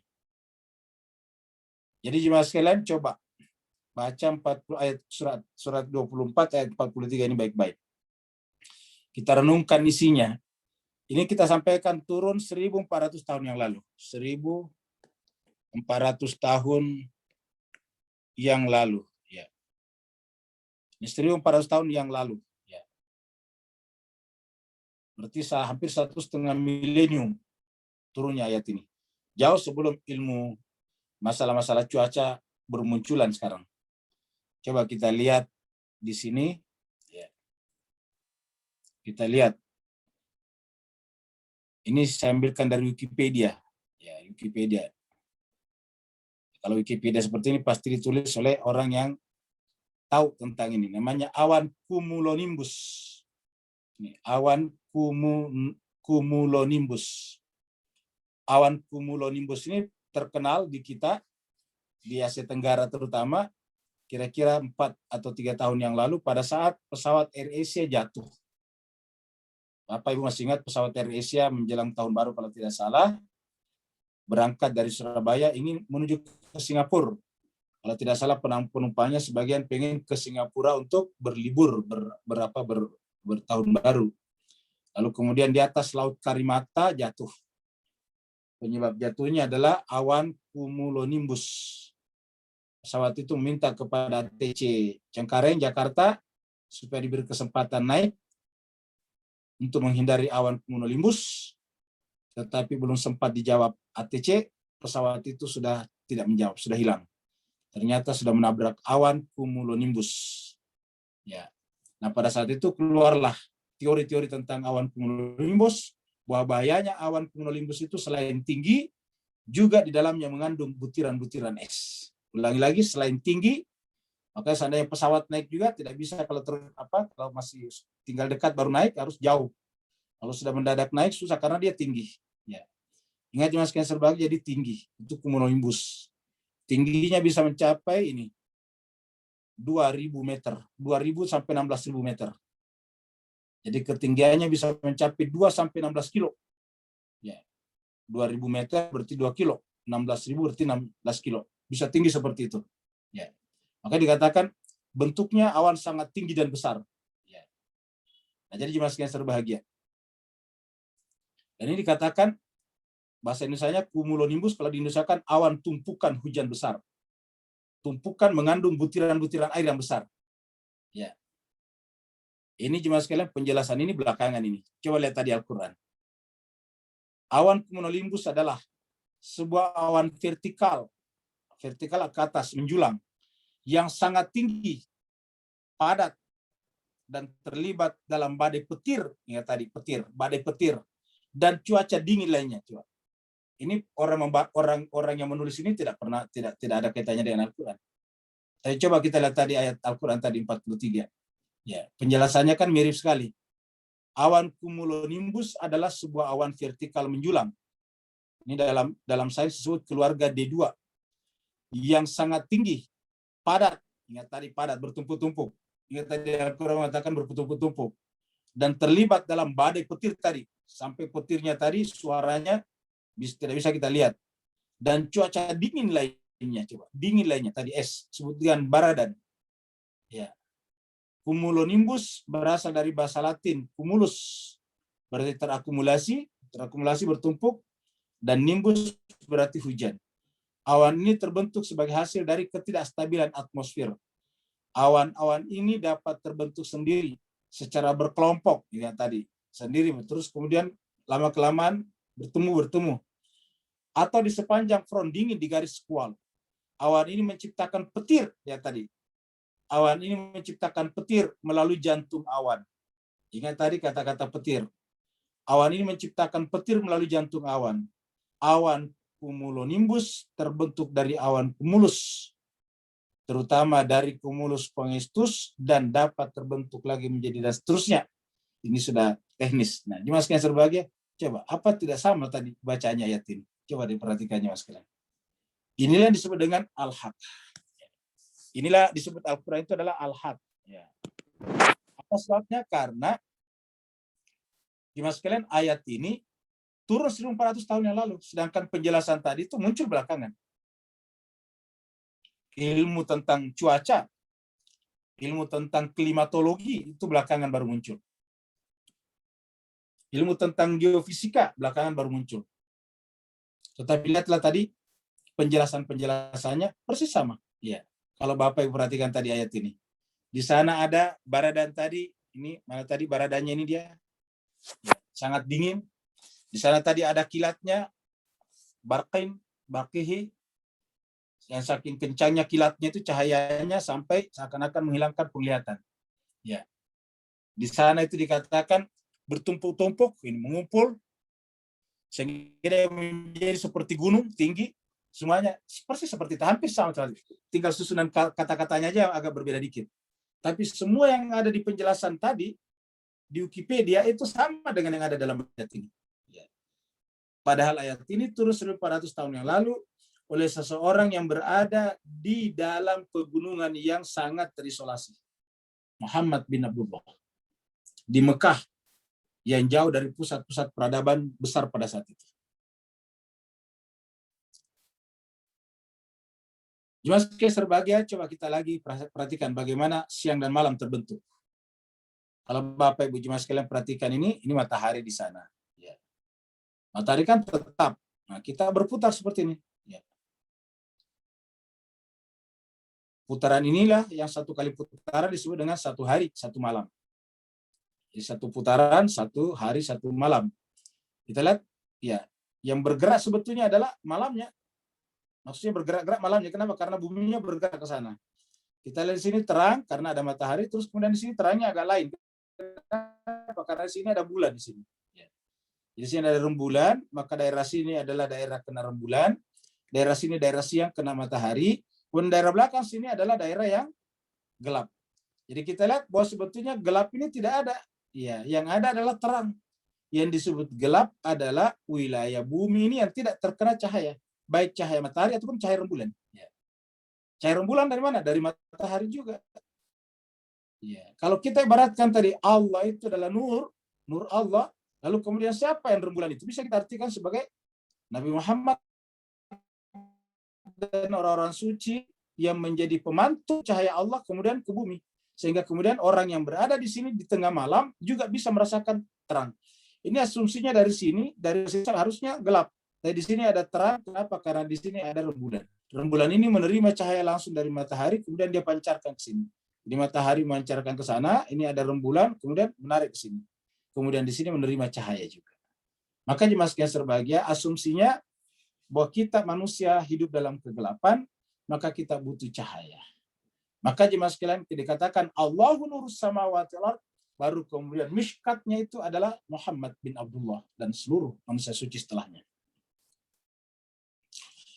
Jadi jemaah sekalian, coba baca 40 ayat surat 24 ayat 43 ini baik-baik. Kita renungkan isinya. Ini kita sampaikan turun 1400 tahun yang lalu. 1400 tahun yang lalu. Ya. Ini 1400 tahun yang lalu. Ya. Berarti hampir 1,5 milenium turunnya ayat ini. Jauh sebelum ilmu masalah-masalah cuaca bermunculan sekarang. Coba kita lihat di sini. Ya. Kita lihat. Ini saya ambilkan dari Wikipedia. Ya, Wikipedia. Kalau Wikipedia seperti ini pasti ditulis oleh orang yang tahu tentang ini. Namanya awan cumulonimbus. Ini, awan cumulonimbus. Awan cumulonimbus ini terkenal di kita, di Asia Tenggara terutama, kira-kira 4 atau 3 tahun yang lalu pada saat pesawat AirAsia jatuh. Bapak Ibu masih ingat pesawat AirAsia menjelang tahun baru kalau tidak salah, berangkat dari Surabaya ingin menuju ke Singapura. Kalau tidak salah penumpangnya sebagian pengen ke Singapura untuk berlibur bertahun baru. Lalu kemudian di atas Laut Karimata jatuh. Penyebab jatuhnya adalah awan cumulonimbus. Pesawat itu minta kepada ATC Cengkareng Jakarta supaya diberi kesempatan naik untuk menghindari awan cumulonimbus, tetapi belum sempat dijawab ATC, pesawat itu sudah tidak menjawab, sudah hilang. Ternyata sudah menabrak awan cumulonimbus. Ya. Nah, pada saat itu keluarlah teori-teori tentang awan cumulonimbus, bahwa bahayanya awan cumulonimbus itu selain tinggi, juga di dalamnya mengandung butiran-butiran es. Ulangi lagi, selain tinggi, maka seandainya pesawat naik juga tidak bisa kalau kalau masih tinggal dekat baru naik, harus jauh. Kalau sudah mendadak naik susah karena dia tinggi. Ya. Ingat Mas Cancer bagi jadi tinggi itu cumulonimbus. Tingginya bisa mencapai ini 2.000 meter, 2.000 sampai 16.000 meter. Jadi ketinggiannya bisa mencapai 2 sampai 16 kilo. Ya. 2.000 meter berarti 2 kilo, 16.000 berarti 16 kilo. Bisa tinggi seperti itu. Ya. Maka dikatakan bentuknya awan sangat tinggi dan besar. Ya. Nah, jadi Mas Cancer bahagia. Dan ini dikatakan bahasa Indonesianya cumulonimbus, kalau diindonesiakan awan tumpukan hujan besar. Tumpukan mengandung butiran-butiran air yang besar. Ya. Ini cuma sekalian penjelasan ini belakangan ini. Coba lihat tadi Al-Quran. Awan cumulonimbus adalah sebuah awan vertikal ke atas, menjulang, yang sangat tinggi, padat, dan terlibat dalam badai petir. Ingat tadi, badai petir. Dan cuaca dingin lainnya. Coba. Ini orang yang menulis ini tidak ada kaitannya dengan Al-Quran. Tapi coba kita lihat tadi ayat Al-Quran tadi 43. Ya, penjelasannya kan mirip sekali. Awan cumulonimbus adalah sebuah awan vertikal menjulang. Ini dalam sains disebut keluarga D2 yang sangat tinggi, padat. Ingat tadi padat, bertumpuk-tumpuk. Ingat tadi Al-Quran mengatakan bertumpuk-tumpuk. Dan terlibat dalam badai petir tadi. Sampai petirnya tadi suaranya tidak bisa kita lihat. Dan cuaca dingin lainnya, coba. Dingin lainnya, tadi es, sebut dengan baradan. Ya. Cumulonimbus berasal dari bahasa Latin, cumulus, berarti terakumulasi bertumpuk, dan nimbus berarti hujan. Awan ini terbentuk sebagai hasil dari ketidakstabilan atmosfer. Awan-awan ini dapat terbentuk sendiri, secara berkelompok, ya tadi, sendiri, terus kemudian lama-kelamaan bertemu, atau di sepanjang front dingin di garis squall. Awan ini menciptakan petir, ya tadi. Awan ini menciptakan petir melalui jantung awan. Ingat tadi kata-kata petir. Awan ini menciptakan petir melalui jantung awan. Awan cumulonimbus terbentuk dari awan cumulus, terutama dari cumulus congestus, dan dapat terbentuk lagi menjadi dan seterusnya. Ini sudah teknis. Nah, Mas Cancer bahagia, coba apa tidak sama tadi bacanya ayat ini? Coba diperhatikannya Mas Cancer. Inilah yang disebut dengan al-haq. Inilah disebut Al-Quran itu adalah al-haq. Ya. Apa sebabnya? Karena Mas sekalian ayat ini turun 1400 tahun yang lalu, sedangkan penjelasan tadi itu muncul belakangan. Ilmu tentang cuaca, ilmu tentang klimatologi itu belakangan baru muncul. Ilmu tentang geofisika belakangan baru muncul. Tetapi lihatlah tadi penjelasannya persis sama. Ya. Kalau Bapak yang perhatikan tadi ayat ini. Di sana ada baradan tadi, ini mana tadi baradanya ini dia. Ya, sangat dingin. Di sana tadi ada kilatnya, barqihi, yang saking kencangnya kilatnya itu cahayanya sampai seakan-akan menghilangkan penglihatan. Ya. Di sana itu dikatakan bertumpuk-tumpuk, ini mengumpul, sehingga menjadi seperti gunung tinggi, semuanya persis seperti hampir sama sekali. Tinggal susunan kata-katanya aja yang agak berbeda dikit. Tapi semua yang ada di penjelasan tadi di Wikipedia itu sama dengan yang ada dalam ayat ini. Ya. Padahal ayat ini turun 1400 tahun yang lalu oleh seseorang yang berada di dalam pegunungan yang sangat terisolasi. Muhammad bin Abdullah. Di Mekah yang jauh dari pusat-pusat peradaban besar pada saat itu. Jemaah sekalian berbahagia, coba kita lagi perhatikan bagaimana siang dan malam terbentuk. Kalau Bapak Ibu jemaah sekalian perhatikan ini matahari di sana. Ya. Matahari kan tetap. Nah, kita berputar seperti ini. Ya. Putaran inilah yang satu kali putaran disebut dengan satu hari, satu malam. Jadi satu putaran, satu hari, satu malam. Kita lihat, ya, yang bergerak sebetulnya adalah malamnya. Maksudnya bergerak-gerak malamnya. Kenapa? Karena buminya bergerak ke sana. Kita lihat di sini terang karena ada matahari, terus kemudian di sini terangnya agak lain. Kenapa? Karena di sini ada bulan di sini. Ya. Di sini ada rembulan, maka daerah sini adalah daerah kena rembulan, daerah sini daerah siang kena matahari, kemudian daerah belakang sini adalah daerah yang gelap. Jadi kita lihat bahwa sebetulnya gelap ini tidak ada. Ya, yang ada adalah terang. Yang disebut gelap adalah wilayah bumi ini yang tidak terkena cahaya, baik cahaya matahari ataupun cahaya rembulan. Ya. Cahaya rembulan dari mana? Dari matahari juga. Ya. Kalau kita ibaratkan tadi Allah itu adalah nur Allah, lalu kemudian siapa yang rembulan itu? Bisa kita artikan sebagai Nabi Muhammad dan orang-orang suci yang menjadi pemantu cahaya Allah kemudian ke bumi. Sehingga kemudian orang yang berada di sini di tengah malam juga bisa merasakan terang. Ini asumsinya dari sini harusnya gelap. Tapi di sini ada terang. Kenapa? Karena di sini ada rembulan. Rembulan ini menerima cahaya langsung dari matahari, kemudian dia pancarkan ke sini. Di matahari memancarkan ke sana, ini ada rembulan, kemudian menarik ke sini. Kemudian di sini menerima cahaya juga. Maka jemaah sekalian berbahagia, asumsinya bahwa kita manusia hidup dalam kegelapan, maka kita butuh cahaya. Maka jemaah sekalian dikatakan Allahu nurus samawati wal ardh, baru kemudian mishkatnya itu adalah Muhammad bin Abdullah dan seluruh manusia suci setelahnya.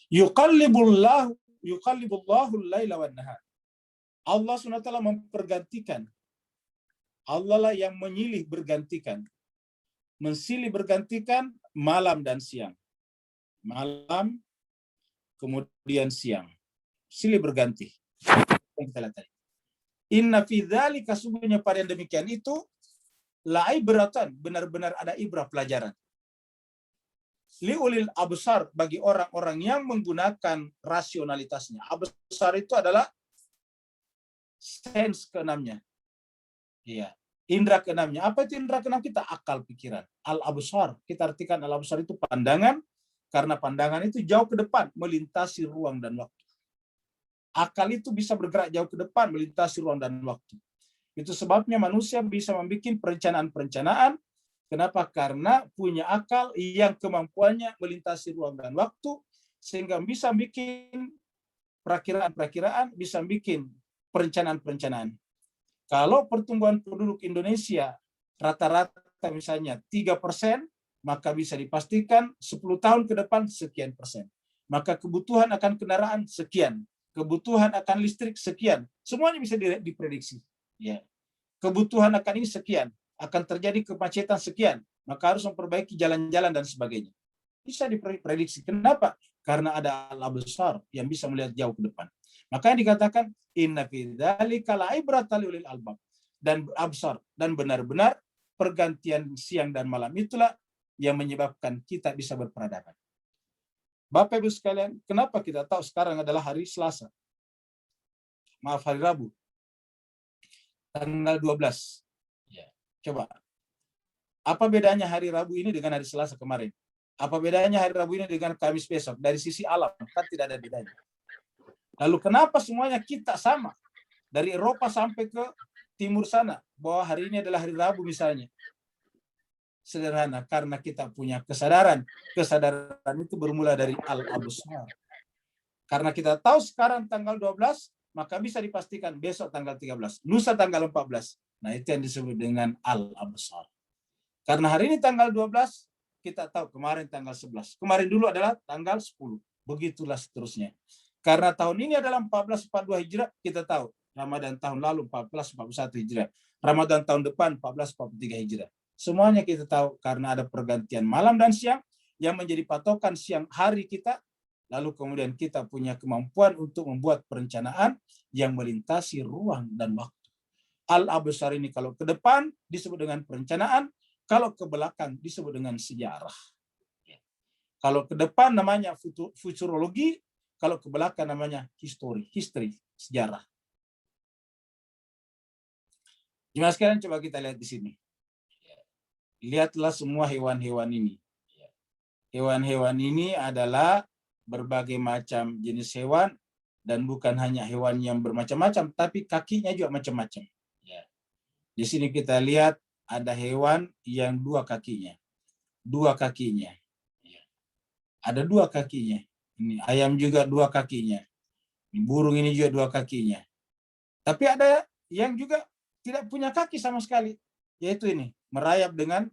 Yuqallibullahu al-laila wan nahar. Allah SWT mempergantikan. Allah lah yang menyilih bergantikan. Mensilih bergantikan malam dan siang. Malam kemudian siang. Silih berganti. Kita lihat tadi. Inna fi dzalika, sesungguhnya pada yang demikian itu la'ibratan, benar-benar ada ibrah pelajaran. Liulil absar, bagi orang-orang yang menggunakan rasionalitasnya. Absar itu adalah sense keenamnya. Iya, indra keenamnya. Apa itu indra keenam kita? Akal pikiran. Al-absar, kita artikan al-absar itu pandangan, karena pandangan itu jauh ke depan, melintasi ruang dan waktu. Akal itu bisa bergerak jauh ke depan, melintasi ruang dan waktu. Itu sebabnya manusia bisa membuat perencanaan-perencanaan. Kenapa? Karena punya akal yang kemampuannya melintasi ruang dan waktu, sehingga bisa bikin perakiraan-perakiraan, bisa bikin perencanaan-perencanaan. Kalau pertumbuhan penduduk Indonesia rata-rata misalnya 3%, maka bisa dipastikan 10 tahun ke depan sekian persen. Maka kebutuhan akan kendaraan sekian. Kebutuhan akan listrik sekian, semuanya bisa diprediksi. Ya. Kebutuhan akan ini sekian, akan terjadi kemacetan sekian, maka harus memperbaiki jalan-jalan dan sebagainya. Bisa diprediksi. Kenapa? Karena ada al-absar yang bisa melihat jauh ke depan. Maka yang dikatakan inna fi dzalika la'ibratan liulil albab, dan absar, dan benar-benar pergantian siang dan malam itulah yang menyebabkan kita bisa berperadaban. Bapak Ibu sekalian, kenapa kita tahu sekarang adalah hari Selasa? Maaf, hari Rabu. Tanggal 12. Ya, coba. Apa bedanya hari Rabu ini dengan hari Selasa kemarin? Apa bedanya hari Rabu ini dengan Kamis besok? Dari sisi alam, kan tidak ada bedanya. Lalu kenapa semuanya kita sama? dari Eropa sampai ke timur sana, bahwa hari ini adalah hari Rabu misalnya. Sederhana, karena kita punya kesadaran. Kesadaran itu bermula dari al-absar. Karena kita tahu sekarang tanggal 12, maka bisa dipastikan besok tanggal 13, lusa tanggal 14. Nah, itu yang disebut dengan al-absar. Karena hari ini tanggal 12, kita tahu kemarin tanggal 11. Kemarin dulu adalah tanggal 10. Begitulah seterusnya. Karena tahun ini adalah 1442 Hijrah, kita tahu Ramadan tahun lalu 1441 Hijrah. Ramadan tahun depan 1443 Hijrah. Semuanya kita tahu karena ada pergantian malam dan siang yang menjadi patokan siang hari kita. Lalu kemudian kita punya kemampuan untuk membuat perencanaan yang melintasi ruang dan waktu. Al-absar ini kalau ke depan disebut dengan perencanaan, kalau ke belakang disebut dengan sejarah. Kalau ke depan namanya futurologi, kalau ke belakang namanya history, sejarah. Jemaah sekalian, coba kita lihat di sini. Lihatlah semua hewan-hewan ini. Hewan-hewan ini adalah berbagai macam jenis hewan, dan bukan hanya hewan yang bermacam-macam, tapi kakinya juga macam-macam. Di sini kita lihat ada hewan yang dua kakinya. Ada dua kakinya. Ini ayam juga dua kakinya. Ini burung ini juga dua kakinya. Tapi ada yang juga tidak punya kaki sama sekali, yaitu ini merayap dengan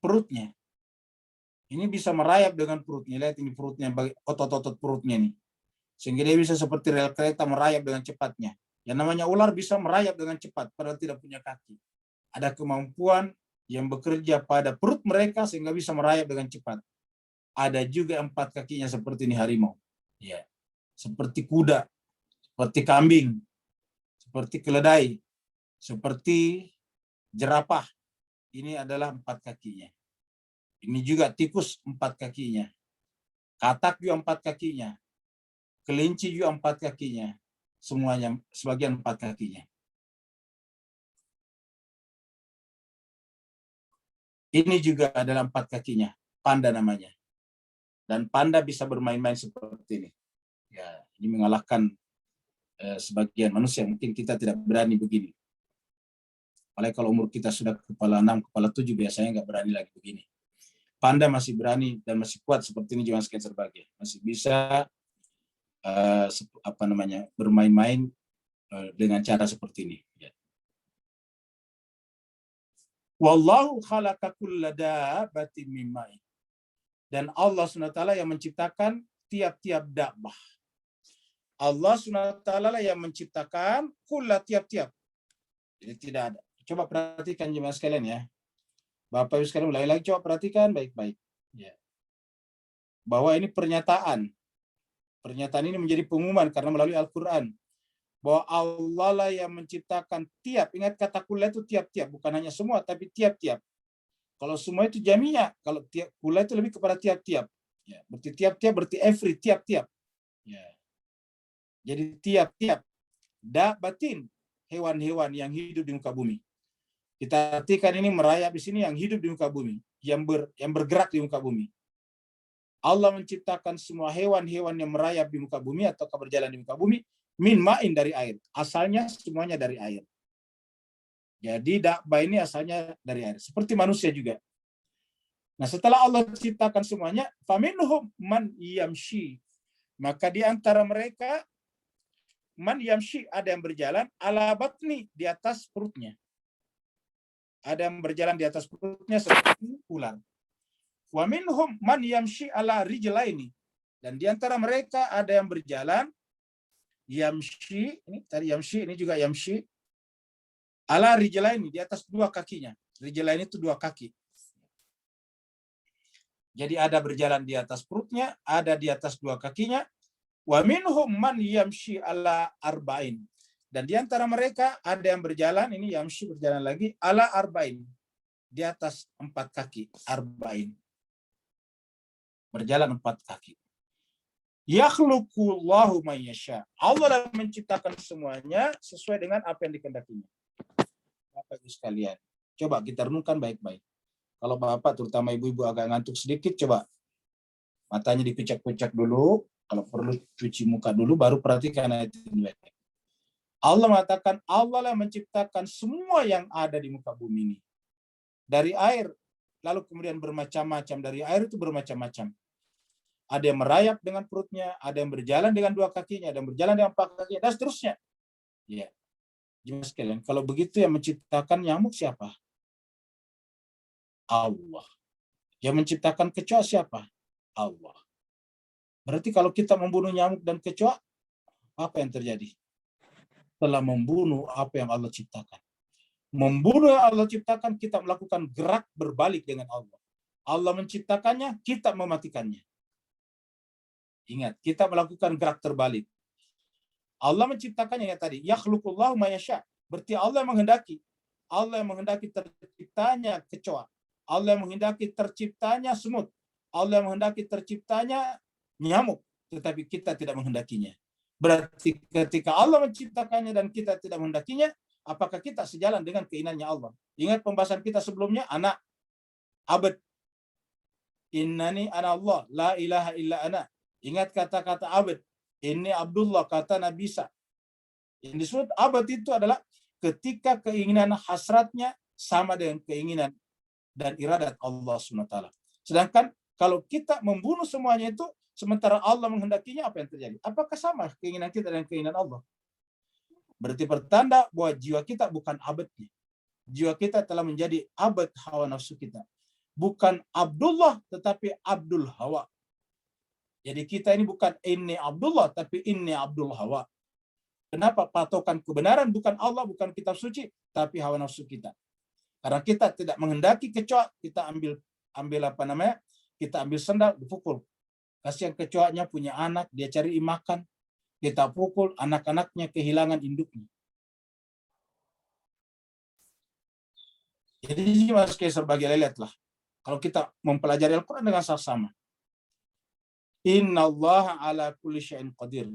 perutnya. Ini bisa merayap dengan perutnya. Lihat ini perutnya, otot-otot perutnya nih. Sehingga dia bisa seperti rel kereta merayap dengan cepatnya. Yang namanya ular bisa merayap dengan cepat padahal tidak punya kaki. Ada kemampuan yang bekerja pada perut mereka sehingga bisa merayap dengan cepat. Ada juga 4 kakinya seperti ini harimau. Ya. Seperti kuda, seperti kambing, seperti keledai, seperti jerapah. Ini adalah 4 kakinya. Ini juga tikus 4 kakinya. Katak juga 4 kakinya. Kelinci juga 4 kakinya. Semuanya, sebagian 4 kakinya. Ini juga adalah 4 kakinya. Panda namanya. Dan panda bisa bermain-main seperti ini. Ya, ini mengalahkan sebagian manusia. Mungkin kita tidak berani begini. Apalagi kalau umur kita sudah kepala 6, kepala 7, biasanya nggak berani lagi begini. Panda masih berani dan masih kuat seperti ini, jangan sekian sebagai. Masih bisa bermain-main dengan cara seperti ini. Ya. Wallahu khalaqa kulla dabbatin min ma'in. Dan Allah SWT yang menciptakan tiap-tiap dabbah. Allah SWT yang menciptakan kulla tiap-tiap. Jadi tidak ada. Coba perhatikan jemaah sekalian ya. Bapak Ibu sekalian, lagi-lagi coba perhatikan baik-baik. Ya. Bahwa ini pernyataan. Pernyataan ini menjadi pengumuman karena melalui Al-Quran. Bahwa Allah lah yang menciptakan tiap. Ingat kata kulla itu tiap-tiap. Bukan hanya semua, tapi tiap-tiap. Kalau semua itu jaminya. Kalau kulla itu lebih kepada tiap-tiap. Ya. Berarti tiap-tiap, berarti every, tiap-tiap. Ya. Jadi tiap-tiap. Dabbatin, hewan-hewan yang hidup di muka bumi. Kita artikan ini merayap di sini yang hidup di muka bumi. Yang bergerak di muka bumi. Allah menciptakan semua hewan-hewan yang merayap di muka bumi atau berjalan di muka bumi min ma'in, dari air. Asalnya semuanya dari air. Jadi dabbah ini asalnya dari air. Seperti manusia juga. Nah, setelah Allah ciptakan semuanya, faminhum man yamshi. Maka di antara mereka man yamshi, ada yang berjalan ala batni, di atas perutnya. Ada yang berjalan di atas perutnya seperti ular. Wa minhum man yamshi ala rijlaini. Dan di antara mereka ada yang berjalan yamshi, ini tadi yamshi, ini juga yamshi ala rijlaini, di atas 2 kakinya. Rijlaini itu 2 kaki. Jadi ada berjalan di atas perutnya, ada di atas 2 kakinya. Wa minhum man yamshi ala arba'in. Dan di antara mereka ada yang berjalan, ini yamshi berjalan lagi, ala arba'in. Di atas 4 kaki, arba'in. Berjalan 4 kaki. Yakhluqullahu man yasha. Allah menciptakan semuanya sesuai dengan apa yang dikehendakinya. Bapak Ibu sekalian, coba kita renungkan baik-baik. Kalau Bapak, terutama ibu-ibu agak ngantuk sedikit, coba matanya dipecak-pecak dulu, Kalau perlu cuci muka dulu, baru perhatikan ayat ini. Allah mengatakan, Allah yang menciptakan semua yang ada di muka bumi ini. Dari air, lalu kemudian bermacam-macam. Dari air itu bermacam-macam. Ada yang merayap dengan perutnya, ada yang berjalan dengan 2 kakinya, ada yang berjalan dengan 4 kakinya, dan seterusnya. Ya, jemaah sekalian, kalau begitu yang menciptakan nyamuk siapa? Allah. Yang menciptakan kecoa siapa? Allah. Berarti kalau kita membunuh nyamuk dan kecoa, apa yang terjadi? Telah membunuh apa yang Allah ciptakan. Membunuh yang Allah ciptakan, kita melakukan gerak berbalik dengan Allah. Allah menciptakannya, kita mematikannya. Ingat, kita melakukan gerak terbalik. Allah menciptakannya ya tadi, yakhluqullahu ma yasha. Berarti Allah yang menghendaki. Allah yang menghendaki terciptanya kecoa. Allah yang menghendaki terciptanya semut. Allah yang menghendaki terciptanya nyamuk, tetapi kita tidak menghendakinya. Berarti ketika Allah menciptakannya dan kita tidak menghendakinya, apakah kita sejalan dengan keinginannya Allah? Ingat pembahasan kita sebelumnya, anak, abad. Innani ana Allah, la ilaha illa ana. Ingat kata-kata abad. Ini Abdullah, kata Nabi Isa. Yang disebut abad itu adalah ketika keinginan hasratnya sama dengan keinginan dan iradat Allah SWT. Sedangkan kalau kita membunuh semuanya itu, sementara Allah menghendakinya, apa yang terjadi? Apakah sama keinginan kita dengan keinginan Allah? Berarti pertanda bahwa jiwa kita bukan abadnya. Jiwa kita telah menjadi abad hawa nafsu kita. Bukan Abdullah, tetapi Abdul Hawa. Jadi kita ini bukan inni Abdullah, tapi inni Abdul Hawa. Kenapa? Patokan kebenaran bukan Allah, bukan kitab suci, tapi hawa nafsu kita. Karena kita tidak menghendaki kecoa, kita ambil apa namanya? Kita ambil sendal, dipukul. Kasihan kecoanya punya anak, dia cari makan, kita pukul, anak-anaknya kehilangan induknya. Jadi mas sebagai lihatlah, kalau kita mempelajari Al-Quran dengan sama. Inna Allah ala kulli syai'in qadir.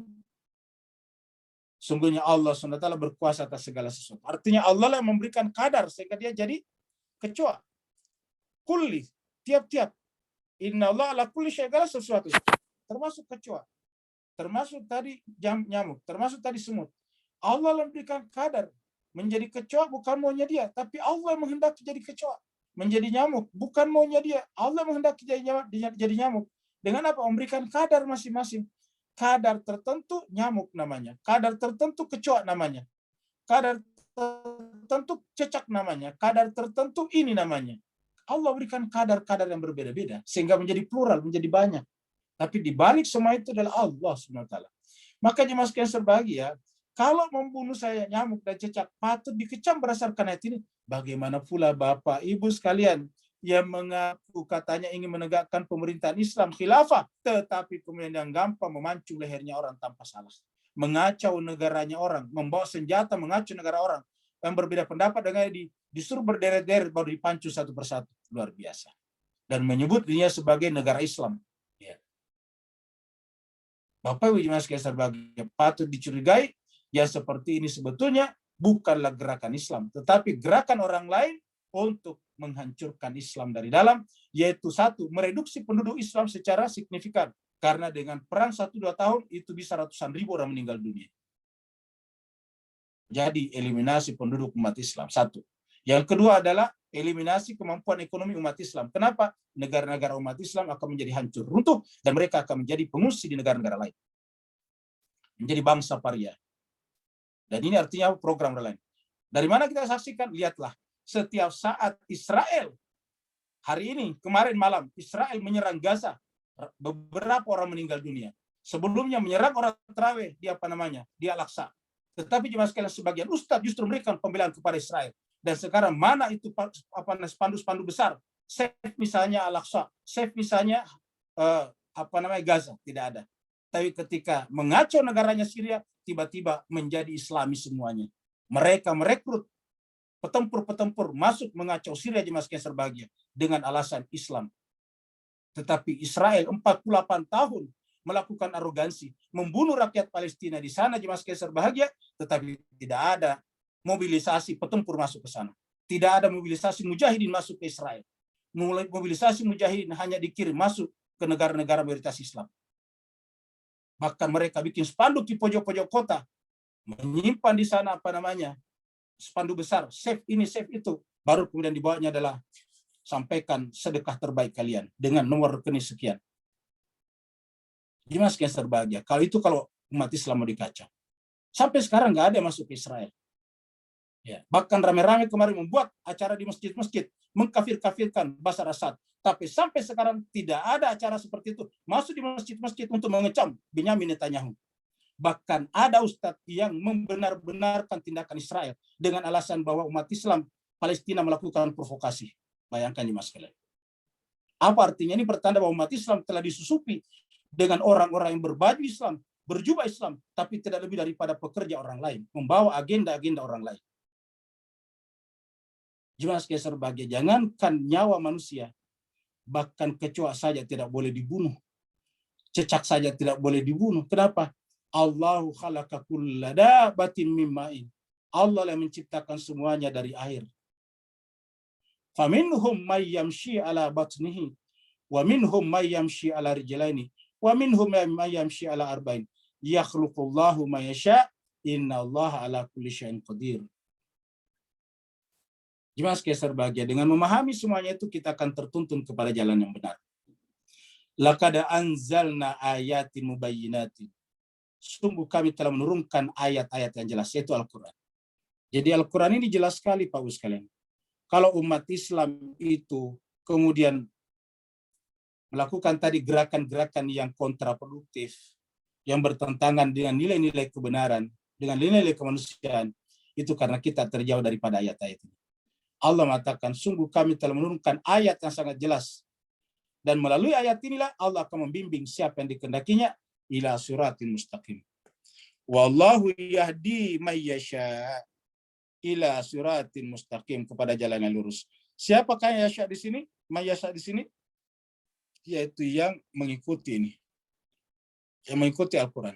Sungguhnya Allah SWT berkuasa atas segala sesuatu. Artinya Allah yang memberikan kadar sehingga dia jadi kecoa. Kulli, tiap-tiap. Inna Allah ala kulli syai'in segala sesuatu. Termasuk kecoa. Termasuk tadi nyamuk. Termasuk tadi semut. Allah yang memberikan kadar. Menjadi kecoa bukan maunya dia. Tapi Allah yang menghendaki jadi kecoa. Menjadi nyamuk bukan maunya dia. Allah menghendaki jadi nyamuk. Dengan apa? Memberikan kadar masing-masing. Kadar tertentu nyamuk namanya. Kadar tertentu kecoa namanya. Kadar tertentu cecak namanya. Kadar tertentu ini namanya. Allah berikan kadar-kadar yang berbeda-beda. Sehingga menjadi plural, menjadi banyak. Tapi di balik semua itu adalah Allah SWT. Maka jemaah sekalian berbahagia, kalau membunuh saya nyamuk dan cecak, patut dikecam berdasarkan ayat ini. Bagaimana pula Bapak, Ibu sekalian, yang mengaku katanya ingin menegakkan pemerintahan Islam khilafah, tetapi kemudian yang gampang memancung lehernya orang tanpa salah, mengacau negaranya orang, membawa senjata mengacau negara orang, yang berbeda pendapat dengan disuruh berderet-deret baru dipancu satu persatu, luar biasa, dan menyebut dirinya sebagai negara Islam. Ya. Bapak Ibu jemaah sekalian berbahagia, patut dicurigai yang seperti ini sebetulnya bukanlah gerakan Islam, tetapi gerakan orang lain untuk menghancurkan Islam dari dalam, yaitu satu, mereduksi penduduk Islam secara signifikan. Karena dengan perang 1-2 tahun, itu bisa ratusan ribu orang meninggal dunia. Jadi eliminasi penduduk umat Islam, satu. Yang kedua adalah eliminasi kemampuan ekonomi umat Islam. Kenapa? Negara-negara umat Islam akan menjadi hancur, runtuh, dan mereka akan menjadi pengungsi di negara-negara lain. Menjadi bangsa paria. Dan ini artinya program lain. Dari mana kita saksikan? Lihatlah. Setiap saat Israel, hari ini, kemarin malam, Israel menyerang Gaza, beberapa orang meninggal dunia. Sebelumnya menyerang orang terawih di di Al-Aqsa. Tetapi jemaah sekalian, sebagian ustadz justru memberikan pembelaan kepada Israel. Dan sekarang mana itu spanduk-spanduk besar? Save misalnya Al-Aqsa, save misalnya Gaza, tidak ada. Tapi ketika mengacau negaranya Syria, tiba-tiba menjadi Islami semuanya. Mereka merekrut petempur-petempur masuk mengacau Syria jemaah sekalian berbahagia dengan alasan Islam. Tetapi Israel 48 tahun melakukan arogansi, membunuh rakyat Palestina di sana jemaah sekalian berbahagia, tetapi tidak ada mobilisasi petempur masuk ke sana. Tidak ada mobilisasi mujahidin masuk ke Israel. Mobilisasi mujahidin hanya dikirim masuk ke negara-negara mayoritas Islam. Bahkan mereka bikin spanduk di pojok-pojok kota, menyimpan di sana spanduk besar, save ini, save itu. Baru kemudian dibawanya adalah sampaikan sedekah terbaik kalian dengan nomor rekening sekian. Gimana sekian terbahagia? Kalau umat Islam mau dikacau. Sampai sekarang nggak ada yang masuk ke Israel. Ya, bahkan rame-rame kemarin membuat acara di masjid-masjid, mengkafir-kafirkan Bashar Assad. Tapi sampai sekarang tidak ada acara seperti itu. Masuk di masjid-masjid untuk mengecam Benyamin Netanyahu. Bahkan ada ustadz yang membenar-benarkan tindakan Israel dengan alasan bahwa umat Islam Palestina melakukan provokasi. Bayangkan nih Mas kalian. Apa artinya? Ini bertanda bahwa umat Islam telah disusupi dengan orang-orang yang berbaju Islam, berjubah Islam, tapi tidak lebih daripada pekerja orang lain, membawa agenda-agenda orang lain. Jemaah sekalian berbahagia, jangankan nyawa manusia, bahkan kecoa saja tidak boleh dibunuh. Cecak saja tidak boleh dibunuh. Kenapa? Allahu khalaqa kulla dabatin min ma'in. Allah yang menciptakan semuanya dari air. Faminhum may yamshi ala batnihi wa minhum may yamshi ala rijlaini wa minhum may yamshi ala arba'in. Yakhluqullahu ma yasha. Innallaha ala kulli syai'in qadir. Jemaah sekalian berbahagia, dengan memahami semuanya itu kita akan tertuntun kepada jalan yang benar. Laqad anzalna ayatin mubayyinatin. Sungguh kami telah menurunkan ayat-ayat yang jelas, yaitu Al-Quran. Jadi Al-Quran ini jelas sekali Pak Gus sekalian. Kalau umat Islam itu kemudian melakukan tadi gerakan-gerakan yang kontraproduktif, yang bertentangan dengan nilai-nilai kebenaran, dengan nilai-nilai kemanusiaan, itu karena kita terjauh daripada ayat-ayat ini. Allah mengatakan, sungguh kami telah menurunkan ayat yang sangat jelas. Dan melalui ayat inilah Allah akan membimbing siapa yang dikehendakinya ila siratin mustaqim. Wallahu yahdi may yasha ila siratin mustaqim, kepada jalan yang lurus. Siapakah yang yasha di sini? May yasha di sini yaitu yang mengikuti ini. Yang mengikuti Al-Quran.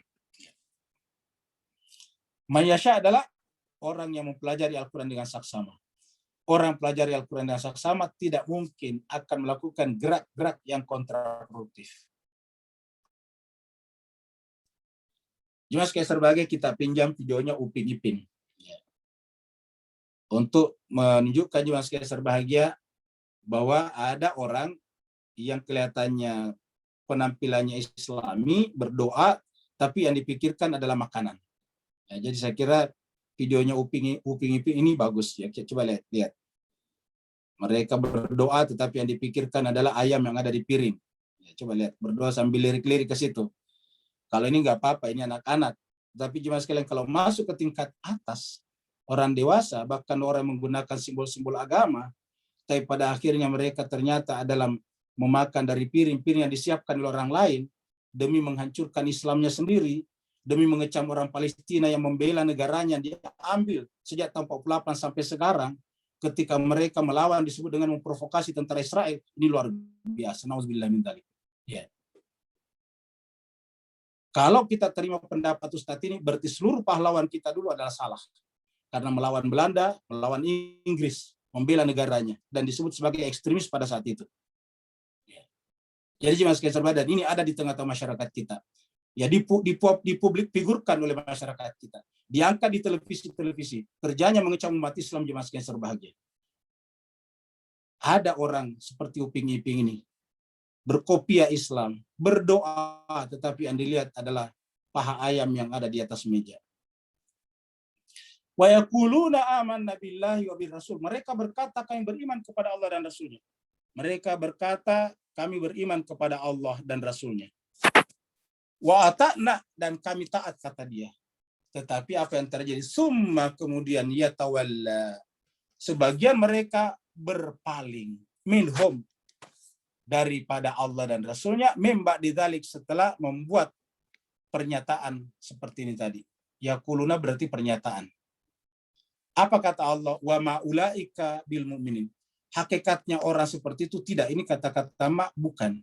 May yasha adalah orang yang mempelajari Al-Quran dengan saksama. Orang pelajari Al-Quran dengan saksama tidak mungkin akan melakukan gerak-gerak yang kontraproduktif. Jemaah sekalian berbahagia, kita pinjam videonya Upin Ipin. Untuk menunjukkan jemaah sekalian berbahagia bahwa ada orang yang kelihatannya penampilannya Islami, berdoa, tapi yang dipikirkan adalah makanan. Ya, jadi saya kira videonya Upin Ipin ini bagus ya. Coba lihat. Mereka berdoa tetapi yang dipikirkan adalah ayam yang ada di piring. Ya, coba lihat, berdoa sambil lirik-lirik ke situ. Kalau ini nggak apa-apa, ini anak-anak. Tapi jemaah sekalian, kalau masuk ke tingkat atas, orang dewasa, bahkan orang menggunakan simbol-simbol agama, tapi pada akhirnya mereka ternyata adalah memakan dari piring-piring yang disiapkan oleh orang lain, demi menghancurkan Islamnya sendiri, demi mengecam orang Palestina yang membela negaranya, dia ambil sejak tahun 48 sampai sekarang, ketika mereka melawan disebut dengan memprovokasi tentara Israel. Ini luar biasa. Nauzubillah min dzalik. Ya. Kalau kita terima pendapat Ustadz ini, berarti seluruh pahlawan kita dulu adalah salah. Karena melawan Belanda, melawan Inggris, membela negaranya, dan disebut sebagai ekstremis pada saat itu. Ya. Jadi jemaah sekalian berbahagia, ini ada di tengah-tengah masyarakat kita. Ya, dipublik figurkan oleh masyarakat kita. Diangkat di televisi-televisi. Kerjanya mengecam umat Islam, jemaah sekalian berbahagia. Ada orang seperti Upin Ipin ini, berkopiah Islam, berdoa, tetapi yang dilihat adalah paha ayam yang ada di atas meja. Wa yaquluna amanna billahi wa bir rasul. Mereka berkata kami beriman kepada Allah dan Rasulnya. Mereka berkata kami beriman kepada Allah dan Rasulnya. Wa ata'na, dan kami taat, kata dia. Tetapi apa yang terjadi? Summa, kemudian yatawalla, sebagian mereka berpaling, minhum, daripada Allah dan Rasulnya, mimba didzalik, setelah membuat pernyataan seperti ini tadi. Yaquluna berarti pernyataan. Apa kata Allah? Wa ma ulaika bil mu'minin. Hakikatnya orang seperti itu tidak. Ini kata-kata bukan.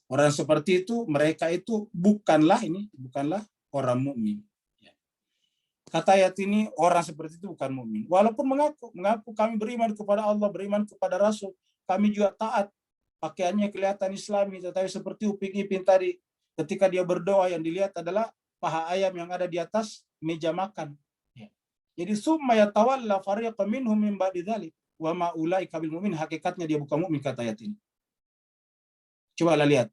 Orang seperti itu, mereka itu bukanlah orang mukmin. Kata ayat ini, orang seperti itu bukan mukmin. Walaupun mengaku kami beriman kepada Allah, beriman kepada Rasul, kami juga taat. Pakaiannya kelihatan Islami, tetapi seperti Upin Ipin tadi, Ketika dia berdoa yang dilihat adalah paha ayam yang ada di atas meja makan. Ya. Jadi summa yatawalla fariqun minhum min ba'di dzalik wa ma ulaika bil mu'min, hakikatnya dia bukan mukmin kata ayat ini. Coba lihat.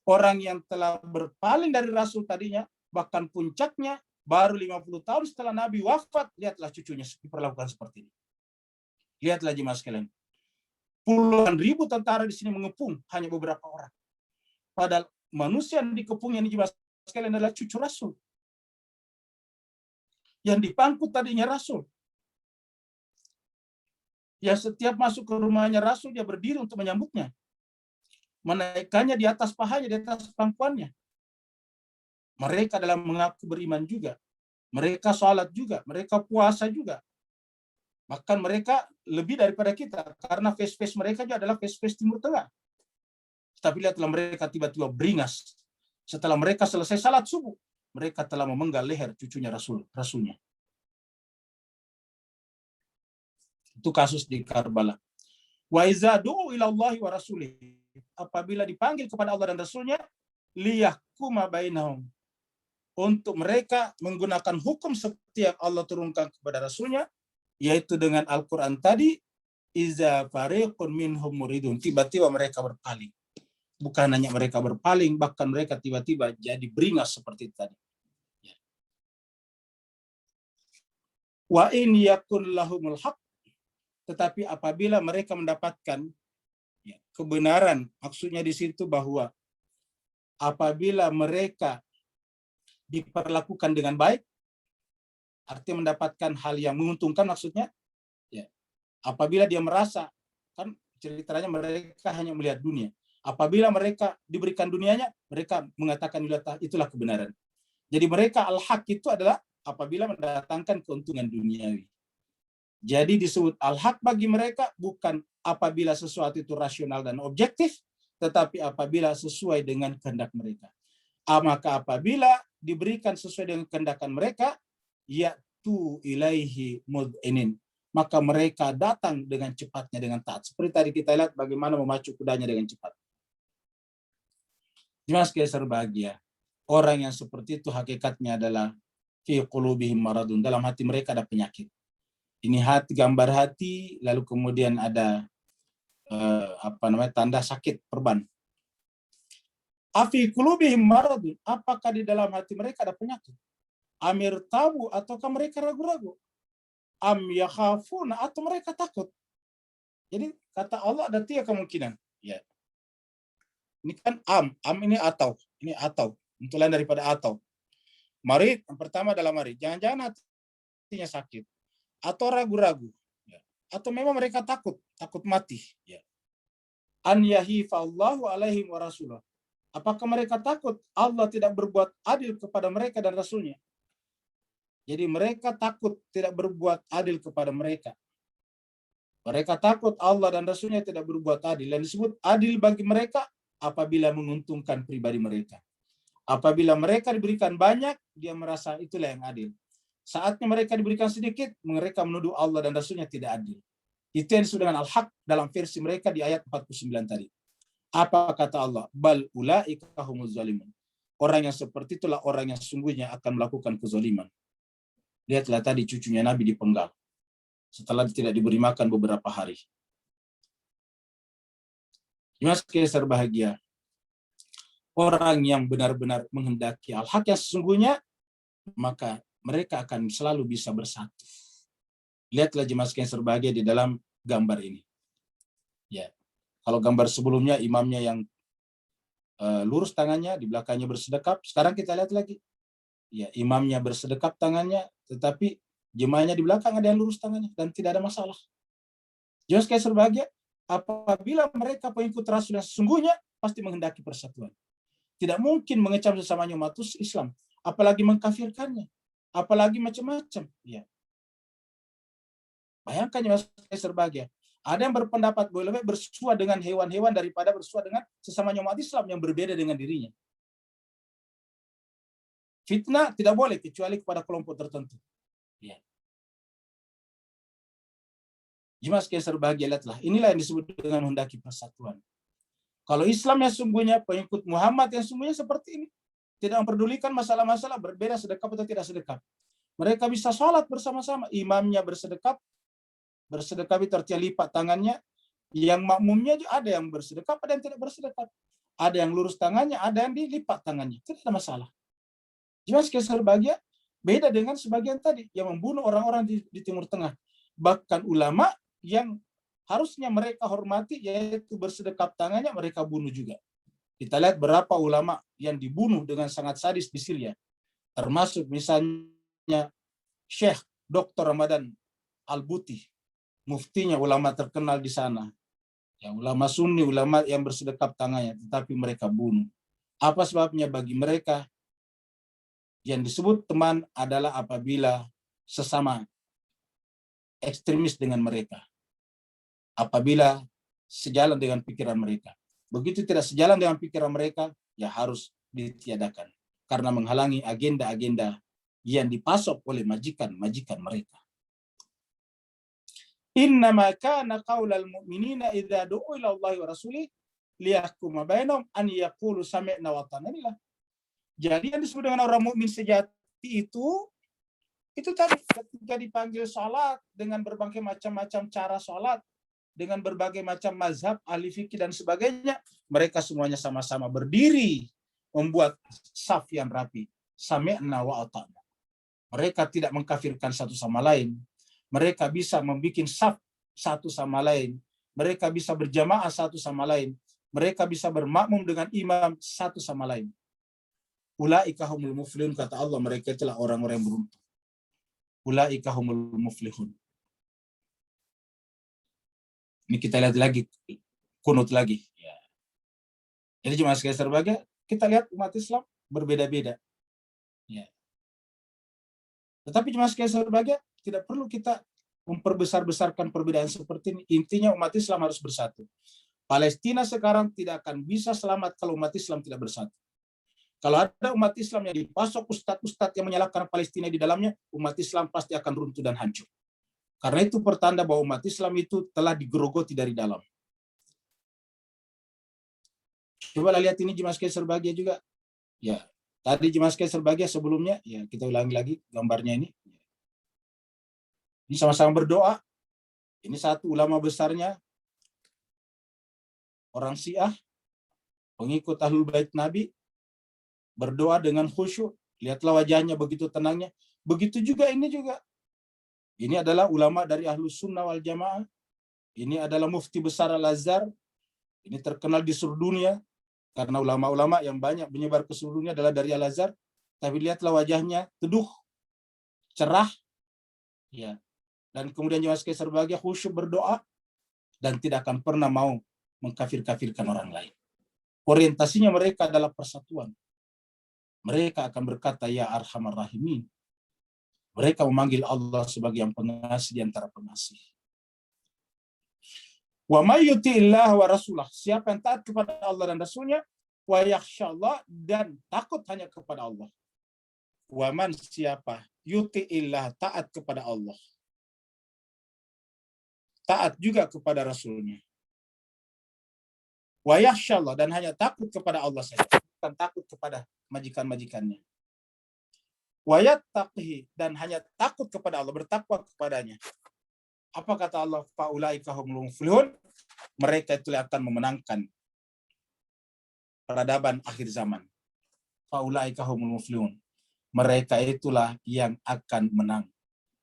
Orang yang telah berpaling dari Rasul tadinya, bahkan puncaknya baru 50 tahun setelah Nabi wafat, lihatlah cucunya diperlakukan seperti ini. Lihatlah jemaah sekalian. Puluhan ribu tentara di sini mengepung hanya beberapa orang. Padahal manusia yang dikepung yang jemaah sekalian adalah cucu Rasul. Yang dipangku tadinya Rasul. Ya setiap masuk ke rumahnya Rasul, dia berdiri untuk menyambutnya. Menaikkannya di atas pahanya, di atas pangkuannya. Mereka adalah mengaku beriman juga. Mereka sholat juga. Mereka puasa juga. Bahkan mereka lebih daripada kita. Karena face-face mereka juga adalah face-face Timur Tengah. Tapi lihatlah mereka tiba-tiba beringas. Setelah mereka selesai salat subuh, mereka telah memenggal leher cucunya Rasulnya. Itu kasus di Karbala. Wa iza du'u ila Allahi wa rasulih. Apabila dipanggil kepada Allah dan Rasulnya, liyahkuma bainahum. Untuk mereka menggunakan hukum seperti yang Allah turunkan kepada Rasulnya, yaitu dengan Al-Quran tadi, iza fariqun minhum muridun. Tiba-tiba mereka berpaling. Bukan hanya mereka berpaling, bahkan mereka tiba-tiba jadi beringas seperti tadi. Wa in yakun lahumul haq. Tetapi apabila mereka mendapatkan kebenaran, maksudnya di situ bahwa apabila mereka diperlakukan dengan baik, artinya mendapatkan hal yang menguntungkan maksudnya, ya. Apabila dia merasa, kan ceritanya mereka hanya melihat dunia. Apabila mereka diberikan dunianya, mereka mengatakan itulah kebenaran. Jadi mereka al-haq itu adalah apabila mendatangkan keuntungan duniawi. Jadi disebut al-haq bagi mereka bukan apabila sesuatu itu rasional dan objektif, tetapi apabila sesuai dengan kehendak mereka. Maka apabila diberikan sesuai dengan kehendakan mereka, ya'tu ilaihi mud'inin, maka mereka datang dengan cepatnya, dengan taat. Seperti tadi kita lihat bagaimana memacu kudanya dengan cepat. Jemaah sekalian berbahagia, orang yang seperti itu hakikatnya adalah fi qulubihim maradun, dalam hati mereka ada penyakit. Ini hati, gambar hati, lalu kemudian ada tanda sakit perban. Afi qulubihim maradun, apakah di dalam hati mereka ada penyakit? Amir tabu, ataukah mereka ragu-ragu? Am yakhafuna, atau mereka takut? Jadi kata Allah ada 3 kemungkinan. Ya. Ini kan am ini atau, untuk lain daripada atau. Marid, yang pertama adalah marid. Jangan-jangan hatinya sakit. Atau ragu-ragu. Ya. Atau memang mereka takut mati. Ya. An yahifallahu alaihim wa rasulah. Apakah mereka takut Allah tidak berbuat adil kepada mereka dan Rasulnya? Jadi mereka takut tidak berbuat adil kepada mereka. Mereka takut Allah dan Rasulnya tidak berbuat adil. Dan disebut adil bagi mereka apabila menguntungkan pribadi mereka. Apabila mereka diberikan banyak, dia merasa itulah yang adil. Saatnya mereka diberikan sedikit, mereka menuduh Allah dan Rasulnya tidak adil. Itu yang disebut dengan al-haq dalam versi mereka di ayat 49 tadi. Apa kata Allah? Bal ulaika humuz zalimun. Orang yang seperti itulah orang yang sesungguhnya akan melakukan kezaliman. Lihatlah tadi cucunya Nabi dipenggal setelah tidak diberi makan beberapa hari. Jemaah sekalian berbahagia, orang yang benar-benar menghendaki al-haq yang sesungguhnya, maka mereka akan selalu bisa bersatu. Lihatlah jemaah sekalian berbahagia di dalam gambar ini. Ya. Kalau gambar sebelumnya imamnya yang lurus tangannya, di belakangnya bersedekap. Sekarang kita lihat lagi. Ya, imamnya bersedekap tangannya, tetapi jemaahnya di belakang ada yang lurus tangannya dan tidak ada masalah. Jemaah sekalian berbahagia, apabila mereka pengikut Rasul yang sesungguhnya pasti menghendaki persatuan. Tidak mungkin mengecam sesamanya umat Islam, apalagi mengkafirkannya, apalagi macam-macam. Ya. Bayangkan jemaah sekalian berbahagia. Ada yang berpendapat boleh lebih bersua dengan hewan-hewan daripada bersua dengan sesamanya umat Islam yang berbeda dengan dirinya. Fitnah tidak boleh kecuali kepada kelompok tertentu. Ya. Jemaah sekalian berbahagia, lihatlah. Inilah yang disebut dengan hendaki persatuan. Kalau Islam yang sungguhnya, pengikut Muhammad yang sungguhnya seperti ini. tidak memperdulikan masalah-masalah berbeda sedekap atau tidak sedekap. Mereka bisa sholat bersama-sama, imamnya bersedekap itu artinya lipat tangannya, yang makmumnya juga ada yang bersedekap, ada yang tidak bersedekap. Ada yang lurus tangannya, ada yang dilipat tangannya. Tidak ada masalah. Jelas sebagian beda dengan sebagian tadi yang membunuh orang-orang di Timur Tengah. Bahkan ulama yang harusnya mereka hormati, yaitu bersedekap tangannya, mereka bunuh juga. Kita lihat berapa ulama yang dibunuh dengan sangat sadis di Syria. Termasuk misalnya Syekh Dr. Ramadan Al-Buti, muftinya ulama terkenal di sana. Ya, ulama Sunni, ulama yang bersedekap tangannya, tetapi mereka bunuh. Apa sebabnya? Bagi mereka yang disebut teman adalah apabila sesama ekstremis dengan mereka. Apabila sejalan dengan pikiran mereka. Begitu tidak sejalan dengan pikiran mereka, ya harus ditiadakan. Karena menghalangi agenda-agenda yang dipasok oleh majikan-majikan mereka. Innama kana qaulal mu'minina idza du'u ila Allahi wa rasulih liyahkuma bainahum an yaqulu sami'na wa ata'na. Jadi yang disebut dengan orang mukmin sejati itu tadi ketika dipanggil salat dengan berbagai macam-macam cara salat, dengan berbagai macam mazhab, ahli fikih dan sebagainya, mereka semuanya sama-sama berdiri membuat saf yang rapi. Sami'na wa ata'na. Mereka tidak mengkafirkan satu sama lain. Mereka bisa membuat saf satu sama lain. Mereka bisa berjamaah satu sama lain. Mereka bisa bermakmum dengan imam satu sama lain. Ulaika humul muflihun, kata Allah, mereka itulah orang-orang yang beruntung. Ulaika humul muflihun. Ini kita lihat lagi, kunut lagi. Ya. Jadi cuma sekali sebagai kita lihat umat Islam berbeda-beda. Ya. Tetapi cuma sekali sebagai tidak perlu kita memperbesar-besarkan perbedaan seperti ini. Intinya umat Islam harus bersatu. Palestina sekarang tidak akan bisa selamat kalau umat Islam tidak bersatu. Kalau ada umat Islam yang dipasok ustadz-ustadz yang menyalahkan Palestina di dalamnya, umat Islam pasti akan runtuh dan hancur. Karena itu pertanda bahwa umat Islam itu telah digerogoti dari dalam. Coba lihat ini Jemaah sekalian berbahagia juga. Ya, tadi Jemaah sekalian berbahagia sebelumnya, ya kita ulangi lagi gambarnya ini. Ini sama-sama berdoa. Ini satu ulama besarnya, orang Syiah, pengikut Ahlul Bait Nabi, berdoa dengan khusyuk. Lihatlah wajahnya begitu tenangnya. Begitu juga ini juga. Ini adalah ulama dari Ahlus Sunnah wal Jamaah. Ini adalah mufti besar Al-Azhar. Ini terkenal di seluruh dunia. Karena ulama-ulama yang banyak menyebar ke seluruh dunia adalah dari Al-Azhar. Tapi lihatlah wajahnya teduh, cerah. Ya. Dan kemudian jemaah sekalian berbahagia, khusyuk berdoa. Dan tidak akan pernah mau mengkafir-kafirkan orang lain. Orientasinya mereka adalah persatuan. Mereka akan berkata, ya Arhamar Rahimin. Mereka memanggil Allah sebagai yang pengasih di antara pengasih. Wa may yuti'illah wa rasulah. Siapa yang taat kepada Allah dan Rasulnya, wa yakhshallah, dan takut hanya kepada Allah. Wa man, siapa yuti'illah, taat kepada Allah. Taat juga kepada Rasulnya. Wa yakhshallah, dan hanya takut kepada Allah saja, bukan takut kepada majikan-majikannya. Wa yattaqihi, dan hanya takut kepada Allah, bertakwa kepadanya. Apa kata Allah? Faulaika humul muflihun. Mereka itu akan memenangkan peradaban akhir zaman. Faulaika humul muflihun. Mereka itulah yang akan menang.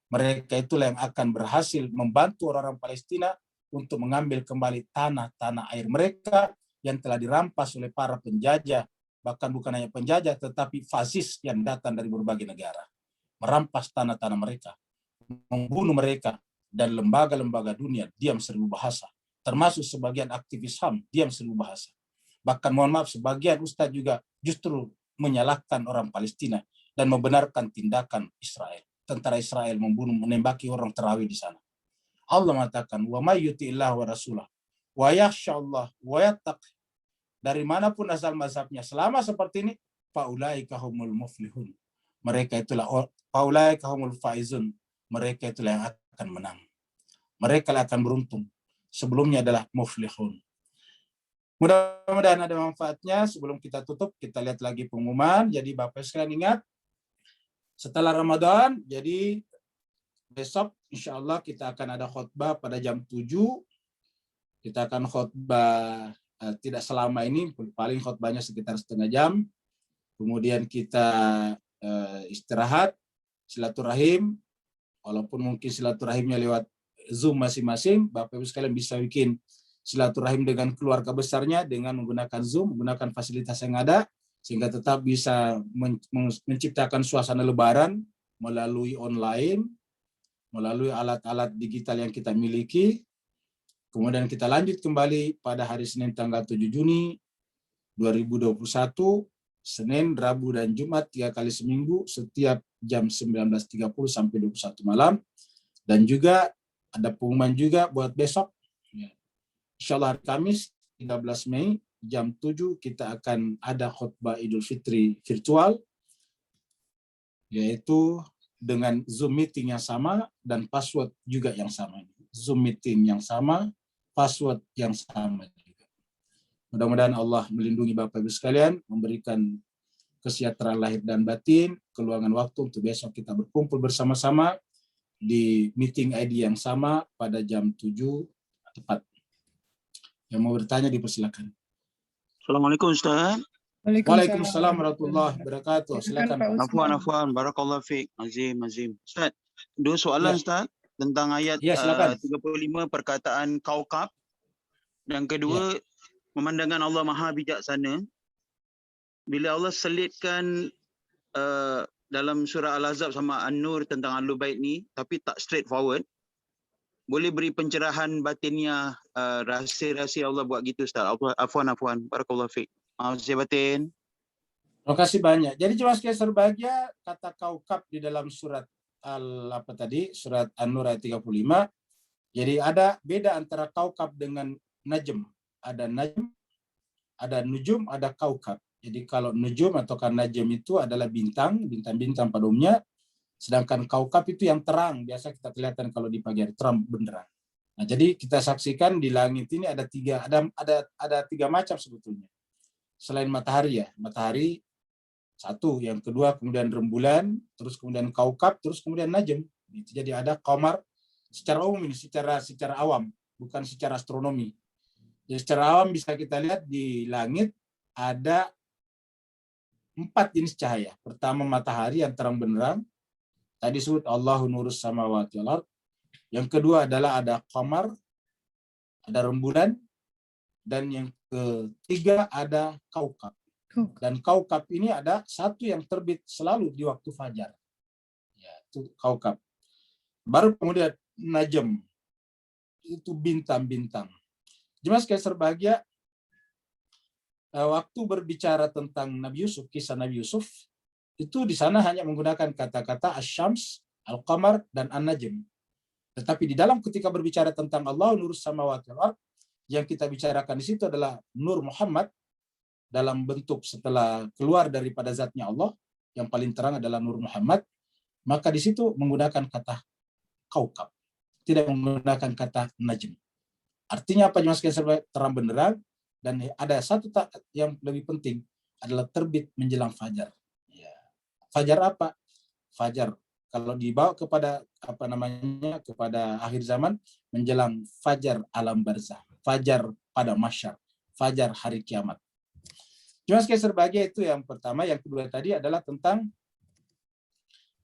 Mereka itulah yang akan berhasil membantu orang-orang Palestina untuk mengambil kembali tanah-tanah air mereka yang telah dirampas oleh para penjajah. Bahkan bukan hanya penjajah, tetapi fasis yang datang dari berbagai negara. Merampas tanah-tanah mereka. Membunuh mereka. Dan lembaga-lembaga dunia diam seribu bahasa. Termasuk sebagian aktivis HAM diam seribu bahasa. Bahkan mohon maaf, sebagian ustadz juga justru menyalahkan orang Palestina dan membenarkan tindakan Israel. Tentara Israel membunuh, menembaki orang terawih di sana. Allah mengatakan, wa may yuti'illah wa rasulah wa yakhshallah wa yattaqi. Dari manapun asal mazhabnya, selama seperti ini, faulaika humul muflihun. Mereka itulah faulaika humul faizun. Mereka itulah yang akan menang. Mereka akan beruntung. Sebelumnya adalah muflihun. Mudah-mudahan ada manfaatnya. Sebelum kita tutup, kita lihat lagi pengumuman. Jadi Bapak sekalian ingat, setelah Ramadan, jadi besok insya Allah kita akan ada khutbah pada jam 7. Kita akan khutbah tidak selama ini, paling khutbahnya sekitar setengah jam. Kemudian kita istirahat, silaturahim, walaupun mungkin silaturahimnya lewat Zoom masing-masing, Bapak Ibu sekalian bisa bikin silaturahim dengan keluarga besarnya dengan menggunakan Zoom, menggunakan fasilitas yang ada, sehingga tetap bisa menciptakan suasana lebaran melalui online, melalui alat-alat digital yang kita miliki. Kemudian kita lanjut kembali pada hari Senin tanggal 7 Juni 2021, Senin, Rabu, dan Jumat 3 kali seminggu setiap jam 19.30 sampai 21 malam. Dan juga ada pengumuman juga buat besok. Insya Allah hari Kamis 13 Mei jam 7 kita akan ada khutbah Idul Fitri virtual, yaitu dengan Zoom meeting yang sama dan password juga yang sama. Zoom meeting yang sama, password yang sama juga. Mudah-mudahan Allah melindungi Bapak Ibu sekalian, memberikan kesejahteraan lahir dan batin, keluangan waktu untuk besok kita berkumpul bersama-sama di meeting ID yang sama pada jam 7 tepat. Yang mau bertanya dipersilakan. Assalamualaikum Ustaz. Waalaikumsalam warahmatullahi wabarakatuh. Silakan. Afwan, barakallahu fiik. Azim. Ustaz, dua soalan Ustaz tentang ayat 35 perkataan kaukab, dan kedua pemandangan Allah Maha Bijaksana. Bila Allah selitkan dalam surah Al-Ahzab sama An-Nur tentang Ahlul Bait ni, tapi tak straightforward, boleh beri pencerahan batinnya, rahsia-rahsia Allah buat gitu Ustaz. Afwan. Barakallahu fiik. Saya batin. Terima kasih banyak. Jadi cuma sekali berbahagia kata kaukab di dalam surat surat An-Nur ayat 35. Jadi ada beda antara kaukab dengan najm. Ada najm, ada nujum, ada kaukab. Jadi kalau nujum atau najm itu adalah bintang-bintang pada umumnya. Sedangkan kaukab itu yang terang, biasa kita kelihatan kalau di pagi hari, terang benderang. Nah, jadi kita saksikan di langit ini ada tiga macam sebetulnya. Selain matahari ya, matahari satu, yang kedua kemudian rembulan, terus kemudian kaukab, terus kemudian najm. Jadi ada qamar secara umum ini, secara awam, bukan secara astronomi. Jadi secara awam bisa kita lihat di langit ada 4 jenis cahaya. Pertama matahari yang terang benderang. Tadi disebut Allahu nurus samawati wal ardh. Yang kedua adalah ada qamar, ada rembulan, dan yang ketiga ada kaukab. Dan kaukab ini ada satu yang terbit selalu di waktu fajar. Ya, itu kaukab. Baru kemudian najm, itu bintang-bintang. Jemaah sekalian berbahagia, waktu berbicara tentang Nabi Yusuf, kisah Nabi Yusuf, itu di sana hanya menggunakan kata-kata asy-syams, al-qamar, dan an-najm. Tetapi di dalam ketika berbicara tentang Allah nurus samawati wal ardh, yang kita bicarakan di situ adalah Nur Muhammad dalam bentuk setelah keluar daripada zatnya Allah, yang paling terang adalah Nur Muhammad, maka di situ menggunakan kata kaukab, tidak menggunakan kata najm. Artinya apa jemaah sekalian, terang benderang, dan ada satu yang lebih penting adalah terbit menjelang fajar. Fajar apa? Fajar kalau dibawa kepada kepada akhir zaman, menjelang fajar alam barzah, fajar pada mahsyar, fajar hari kiamat. Cuma sekali berbahagia itu yang pertama. Yang kedua tadi adalah tentang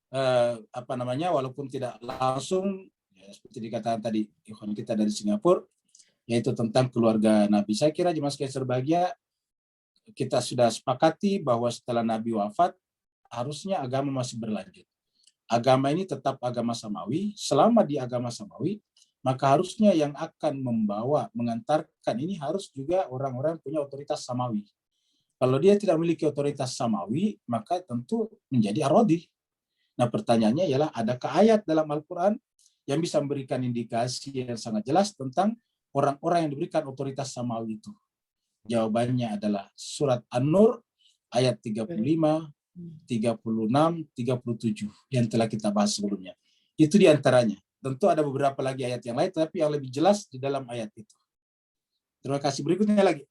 walaupun tidak langsung ya, seperti dikatakan tadi ikhwan kita dari Singapura, yaitu tentang keluarga Nabi. Saya kira jemaah sekalian berbahagia, kita sudah sepakati bahwa setelah Nabi wafat harusnya agama masih berlanjut. Agama ini tetap agama samawi. Selama di agama samawi, maka harusnya yang akan mengantarkan ini harus juga orang-orang punya otoritas samawi. Kalau dia tidak memiliki otoritas samawi, maka tentu menjadi arodi. Nah, pertanyaannya ialah, adakah ayat dalam Al-Quran yang bisa memberikan indikasi yang sangat jelas tentang orang-orang yang diberikan otoritas samawi itu? Jawabannya adalah surat An-Nur ayat 35, 36, 37 yang telah kita bahas sebelumnya. Itu diantaranya. Tentu ada beberapa lagi ayat yang lain, tapi yang lebih jelas di dalam ayat itu. Terima kasih. Berikutnya lagi.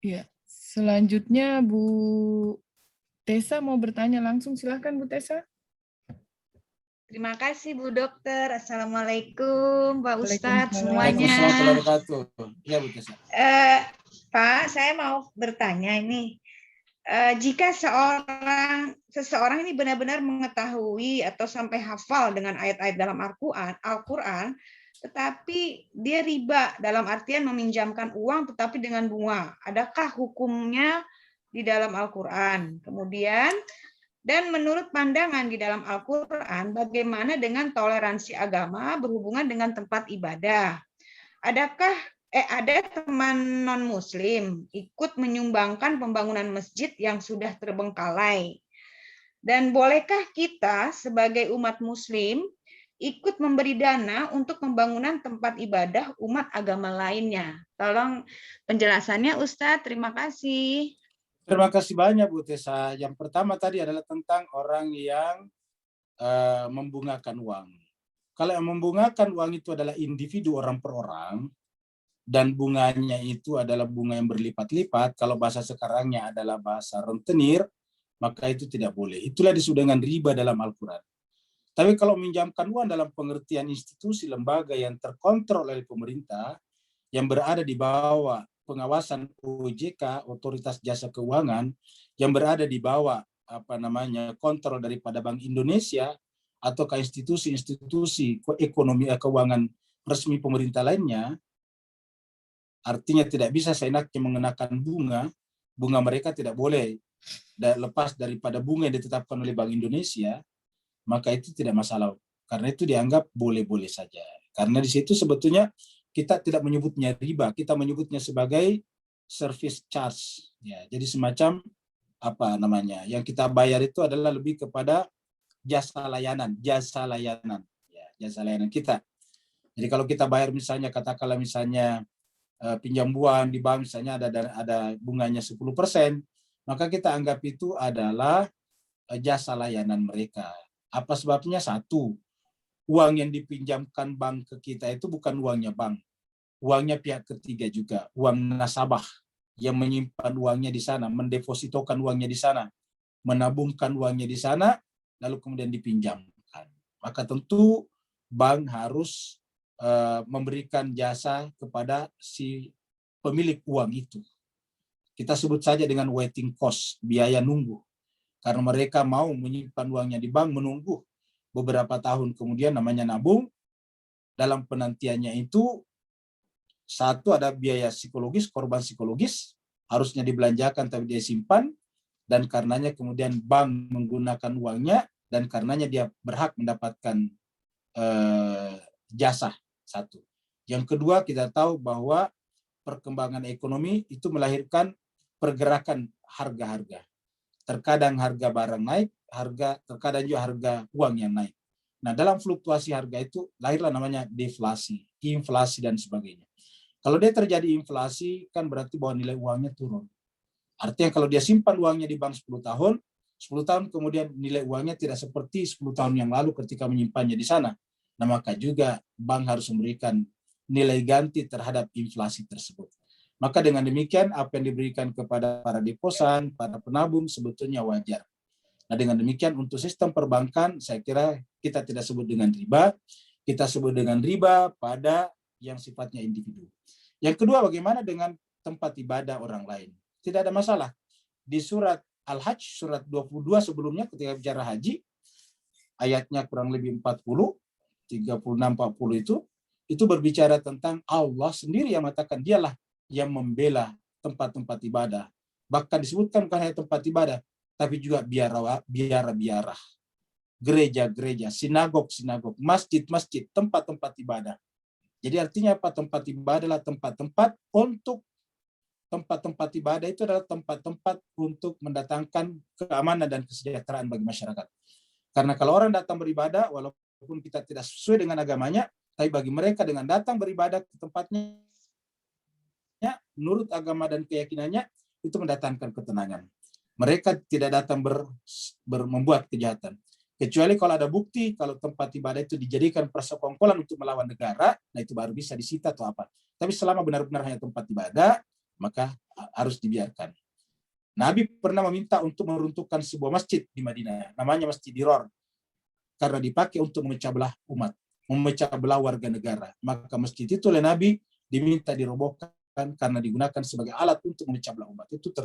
Ya, selanjutnya Bu Tessa mau bertanya langsung, silahkan Bu Tessa. Terima kasih Bu Dokter. Assalamualaikum Pak Ustadz Waalaikumsalam. semuanya. Waalaikumsalam warahmatullahi wabarakatuh. Ya, Bu Tessa. Pak, saya mau bertanya ini. Jika seseorang ini benar-benar mengetahui atau sampai hafal dengan ayat-ayat dalam Al-Quran, tetapi dia riba dalam artian meminjamkan uang tetapi dengan bunga. Adakah hukumnya di dalam Al-Quran? Kemudian, dan menurut pandangan di dalam Al-Quran, bagaimana dengan toleransi agama berhubungan dengan tempat ibadah? Adakah ada teman non-muslim ikut menyumbangkan pembangunan masjid yang sudah terbengkalai? Dan bolehkah kita sebagai umat muslim ikut memberi dana untuk pembangunan tempat ibadah umat agama lainnya? Tolong penjelasannya Ustadz, terima kasih. Terima kasih banyak Bu Tessa. Yang pertama tadi adalah tentang orang yang membungakan uang. Kalau yang membungakan uang itu adalah individu orang per orang, dan bunganya itu adalah bunga yang berlipat-lipat, kalau bahasa sekarangnya adalah bahasa rentenir, maka itu tidak boleh. Itulah disebut dengan riba dalam Al-Quran. Tapi kalau minjamkan uang dalam pengertian institusi lembaga yang terkontrol oleh pemerintah, yang berada di bawah pengawasan OJK, Otoritas Jasa Keuangan, yang berada di bawah kontrol daripada Bank Indonesia, atau ke institusi-institusi ekonomi keuangan resmi pemerintah lainnya, artinya tidak bisa seenaknya mengenakan bunga mereka tidak boleh lepas daripada bunga yang ditetapkan oleh Bank Indonesia, maka itu tidak masalah, karena itu dianggap boleh-boleh saja. Karena di situ sebetulnya kita tidak menyebutnya riba, kita menyebutnya sebagai service charge. Ya, jadi semacam yang kita bayar itu adalah lebih kepada jasa layanan. Ya, jasa layanan kita. Jadi kalau kita bayar misalnya, katakanlah misalnya pinjam uang di bank misalnya ada bunganya 10%, maka kita anggap itu adalah jasa layanan mereka. Apa sebabnya? Satu, uang yang dipinjamkan bank ke kita itu bukan uangnya bank, uangnya pihak ketiga juga, uang nasabah yang menyimpan uangnya di sana, mendepositokan uangnya di sana, menabungkan uangnya di sana, lalu kemudian dipinjamkan. Maka tentu bank harus memberikan jasa kepada si pemilik uang itu. Kita sebut saja dengan waiting cost, biaya nunggu. Karena mereka mau menyimpan uangnya di bank, menunggu beberapa tahun kemudian, namanya nabung. Dalam penantiannya itu, satu ada biaya psikologis, korban psikologis, harusnya dibelanjakan tapi dia simpan, dan karenanya kemudian bank menggunakan uangnya, dan karenanya dia berhak mendapatkan jasa. Satu. Yang kedua, kita tahu bahwa perkembangan ekonomi itu melahirkan pergerakan harga-harga. Terkadang harga barang naik, terkadang juga harga uang yang naik. Nah, dalam fluktuasi harga itu lahirlah namanya deflasi, inflasi, dan sebagainya. Kalau dia terjadi inflasi, kan berarti bahwa nilai uangnya turun. Artinya kalau dia simpan uangnya di bank 10 tahun kemudian nilai uangnya tidak seperti 10 tahun yang lalu ketika menyimpannya di sana. Nah, maka juga bank harus memberikan nilai ganti terhadap inflasi tersebut. Maka dengan demikian, apa yang diberikan kepada para deposan, para penabung sebetulnya wajar. Nah, dengan demikian untuk sistem perbankan, saya kira kita tidak sebut dengan riba, kita sebut dengan riba pada yang sifatnya individu. Yang kedua, bagaimana dengan tempat ibadah orang lain? Tidak ada masalah. Di surat Al-Hajj, surat 22 sebelumnya ketika bicara haji, ayatnya kurang lebih 40, 36-40 itu berbicara tentang Allah sendiri yang mengatakan dialah yang membela tempat-tempat ibadah. Bahkan disebutkan bukan hanya tempat ibadah, tapi juga biara-biara, gereja-gereja, sinagog-sinagog, masjid-masjid, tempat-tempat ibadah. Jadi artinya apa? Tempat ibadah adalah tempat-tempat ibadah itu adalah tempat-tempat untuk mendatangkan keamanan dan kesejahteraan bagi masyarakat. Karena kalau orang datang beribadah, walaupun kita tidak sesuai dengan agamanya, tapi bagi mereka dengan datang beribadah ke tempatnya, menurut agama dan keyakinannya, itu mendatangkan ketenangan. Mereka tidak datang membuat kejahatan. Kecuali kalau ada bukti, kalau tempat ibadah itu dijadikan persekongkolan untuk melawan negara, nah itu baru bisa disita atau apa. Tapi selama benar-benar hanya tempat ibadah, maka harus dibiarkan. Nabi pernah meminta untuk meruntuhkan sebuah masjid di Madinah, namanya Masjid Dirar, karena dipakai untuk memecah belah umat, memecah belah warga negara. Maka masjid itu oleh Nabi diminta dirobohkan karena digunakan sebagai alat untuk memecah belah umat. Itu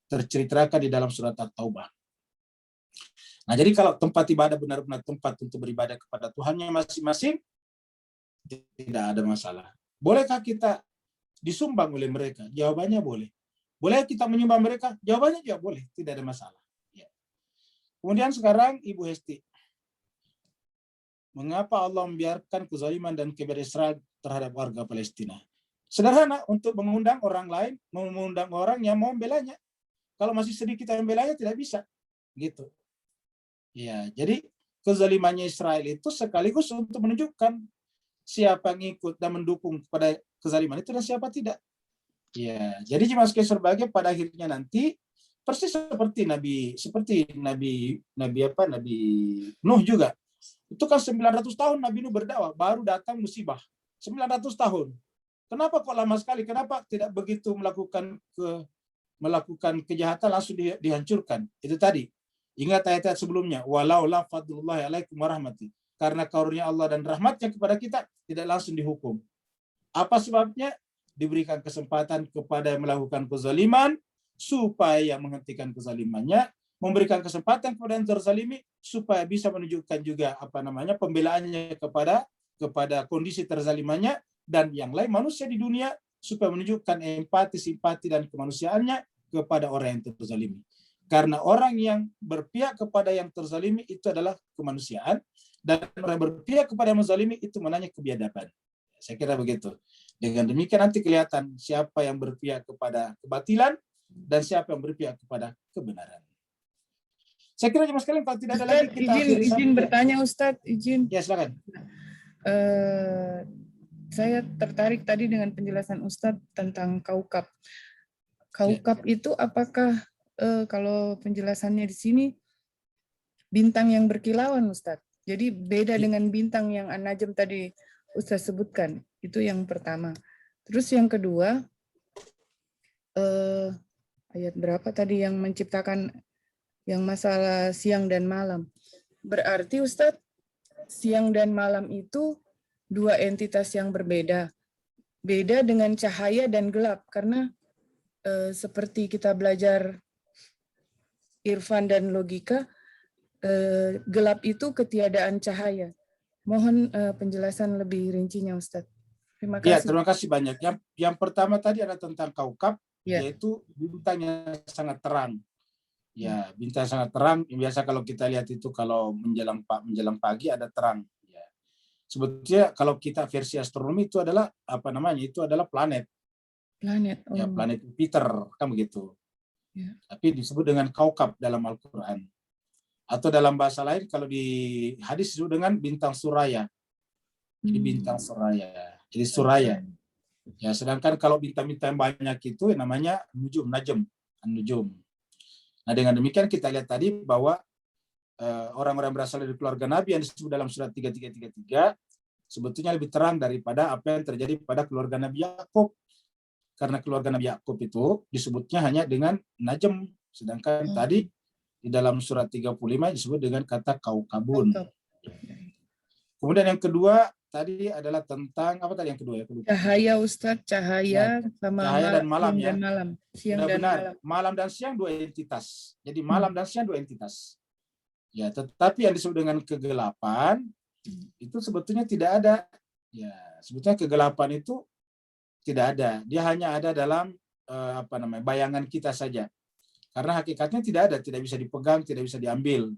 terceritakan di dalam surat At-Taubah. Nah, jadi kalau tempat ibadah benar-benar tempat untuk beribadah kepada Tuhannya masing-masing, tidak ada masalah. Bolehkah kita disumbang oleh mereka? Jawabannya boleh. Boleh kita menyumbang mereka? Jawabannya juga boleh, tidak ada masalah. Ya. Kemudian sekarang Ibu Hesti, mengapa Allah membiarkan kezaliman dan kebiadaban Israel terhadap warga Palestina? Sederhana, untuk mengundang orang lain, mengundang orang yang mau membelanya. Kalau masih sedikit yang membelanya tidak bisa, gitu. Ya, jadi kezalimannya Israel itu sekaligus untuk menunjukkan siapa yang ikut dan mendukung pada kezaliman itu dan siapa tidak. Ya, jadi jemaah sekalian berbahagia, pada akhirnya nanti persis seperti Nabi Nuh juga. Itu kan 900 tahun Nabi Nuh berdakwah, baru datang musibah. 900 tahun. Kenapa kok lama sekali? Kenapa tidak begitu melakukan kejahatan langsung dihancurkan? Itu tadi. Ingat ayat-ayat sebelumnya, walau la fadlullahi alaikum warahmati. Karena karunia Allah dan rahmatnya kepada kita tidak langsung dihukum. Apa sebabnya? Diberikan kesempatan kepada yang melakukan kezaliman supaya menghentikan kezalimannya, memberikan kesempatan kepada yang terzalimi supaya bisa menunjukkan juga pembelaannya kepada kondisi terzalimannya, dan yang lain manusia di dunia supaya menunjukkan empati, simpati dan kemanusiaannya kepada orang yang terzalimi. Karena orang yang berpihak kepada yang terzalimi itu adalah kemanusiaan, dan orang yang berpihak kepada yang menzalimi itu menanya kebiadaban. Saya kira begitu. Dengan demikian nanti kelihatan siapa yang berpihak kepada kebatilan dan siapa yang berpihak kepada kebenaran. Saya kira jemaah sekalian, kalau tidak ada lagi kita izin bertanya Ustadz, izin. Ya, silakan. Saya tertarik tadi dengan penjelasan Ustadz tentang kaukab. Kaukab itu apakah kalau penjelasannya di sini bintang yang berkilauan, Ustadz? Jadi beda dengan bintang yang An-Najm tadi Ustadz sebutkan. Itu yang pertama. Terus yang kedua, ayat berapa tadi yang menciptakan yang masalah siang dan malam? Berarti Ustadz, siang dan malam itu dua entitas yang berbeda. Beda dengan cahaya dan gelap, karena seperti kita belajar irfan dan logika, gelap itu ketiadaan cahaya. Mohon penjelasan lebih rincinya, Ustadz. Terima kasih. Ya, terima kasih banyak. Yang pertama tadi ada tentang kaukab, yaitu bintang yang sangat terang. Ya, bintang sangat terang. Biasa kalau kita lihat itu kalau menjelang pagi ada terang. Ya. Sebetulnya kalau kita versi astronomi itu adalah Itu adalah planet. Planet. Oh. Ya, planet Jupiter, kan begitu. Ya. Tapi disebut dengan kaukab dalam Al-Quran. Atau dalam bahasa lain kalau di hadis disebut dengan bintang suraya. Jadi bintang suraya. Jadi suraya. Ya, sedangkan kalau bintang-bintang banyak itu namanya nujum, najm, an-nujum. Nah, dengan demikian kita lihat tadi bahwa orang-orang berasal dari keluarga Nabi yang disebut dalam surat 3333 sebetulnya lebih terang daripada apa yang terjadi pada keluarga Nabi Yakub. Karena keluarga Nabi Yakub itu disebutnya hanya dengan najm, sedangkan tadi di dalam surat 35 disebut dengan kata kaukabun. Kemudian yang kedua tadi adalah tentang apa tadi yang kedua ya? Cahaya, Ustadz, cahaya sama cahaya dan malam ya. Dan malam. Siang dan Benar. malam. Malam dan siang dua entitas. Jadi malam dan siang dua entitas. Ya, tetapi yang disebut dengan kegelapan itu sebetulnya tidak ada. Ya, sebetulnya kegelapan itu tidak ada. Dia hanya ada dalam bayangan kita saja. Karena hakikatnya tidak ada, tidak bisa dipegang, tidak bisa diambil.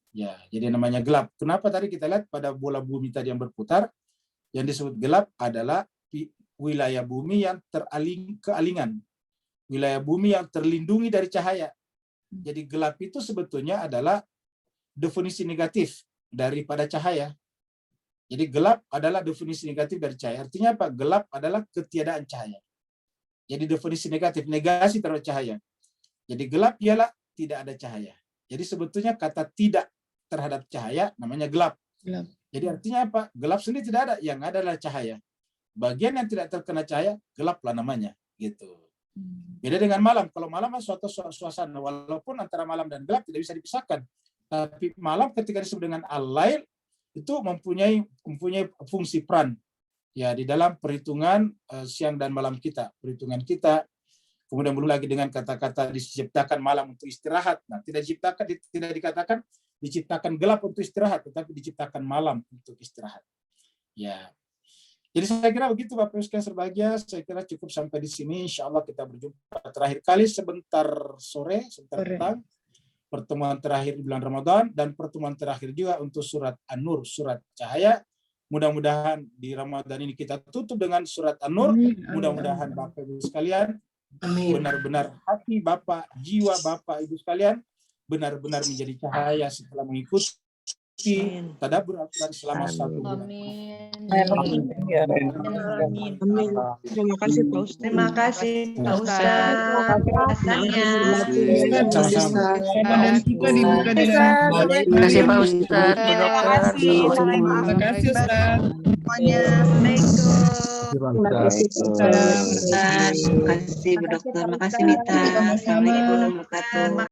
Ya, jadi namanya gelap. Kenapa tadi kita lihat pada bola bumi tadi yang berputar, yang disebut gelap adalah wilayah bumi yang kealingan. Wilayah bumi yang terlindungi dari cahaya. Jadi gelap itu sebetulnya adalah definisi negatif daripada cahaya. Jadi gelap adalah definisi negatif dari cahaya. Artinya apa? Gelap adalah ketiadaan cahaya. Jadi definisi negatif, negasi terhadap cahaya. Jadi gelap ialah tidak ada cahaya. Jadi sebetulnya kata tidak terhadap cahaya namanya gelap. Jadi artinya apa? Gelap sendiri tidak ada, yang ada adalah cahaya. Bagian yang tidak terkena cahaya, gelaplah namanya. Gitu. Beda dengan malam. Kalau malam suatu suasana, walaupun antara malam dan gelap tidak bisa dipisahkan. Tapi malam ketika disebut dengan al-lail itu mempunyai fungsi peran ya di dalam perhitungan siang dan malam kita, perhitungan kita. Kemudian belum lagi dengan kata-kata diciptakan malam untuk istirahat. Nah, tidak dikatakan diciptakan gelap untuk istirahat, tetapi diciptakan malam untuk istirahat. Ya. Jadi saya kira begitu Bapak Ibu sekalian berbahagia, saya kira cukup sampai di sini. Insya Allah kita berjumpa terakhir kali sebentar petang. Pertemuan terakhir di bulan Ramadan dan pertemuan terakhir juga untuk surat An-Nur, surat cahaya. Mudah-mudahan di Ramadan ini kita tutup dengan surat An-Nur. Mudah-mudahan Bapak Ibu sekalian benar-benar hati Bapak, jiwa Bapak Ibu sekalian benar-benar menjadi cahaya setelah mengikuti tadabbur Al-Quran selama 1 bulan. Amin. Terima kasih Pak Ustaz. Terima kasih Pak Ustaz. Sama-sama. Ramadan kita dibuka dengan Terima kasih Pak Ustadz, Bu Dokter. Terima kasih Ustaz. Semuanya. Assalamualaikum. Terima kasih Ustaz. Terima kasih Bu Dokter. Terima kasih Mita. Assalamualaikum warahmatullahi wabarakatuh.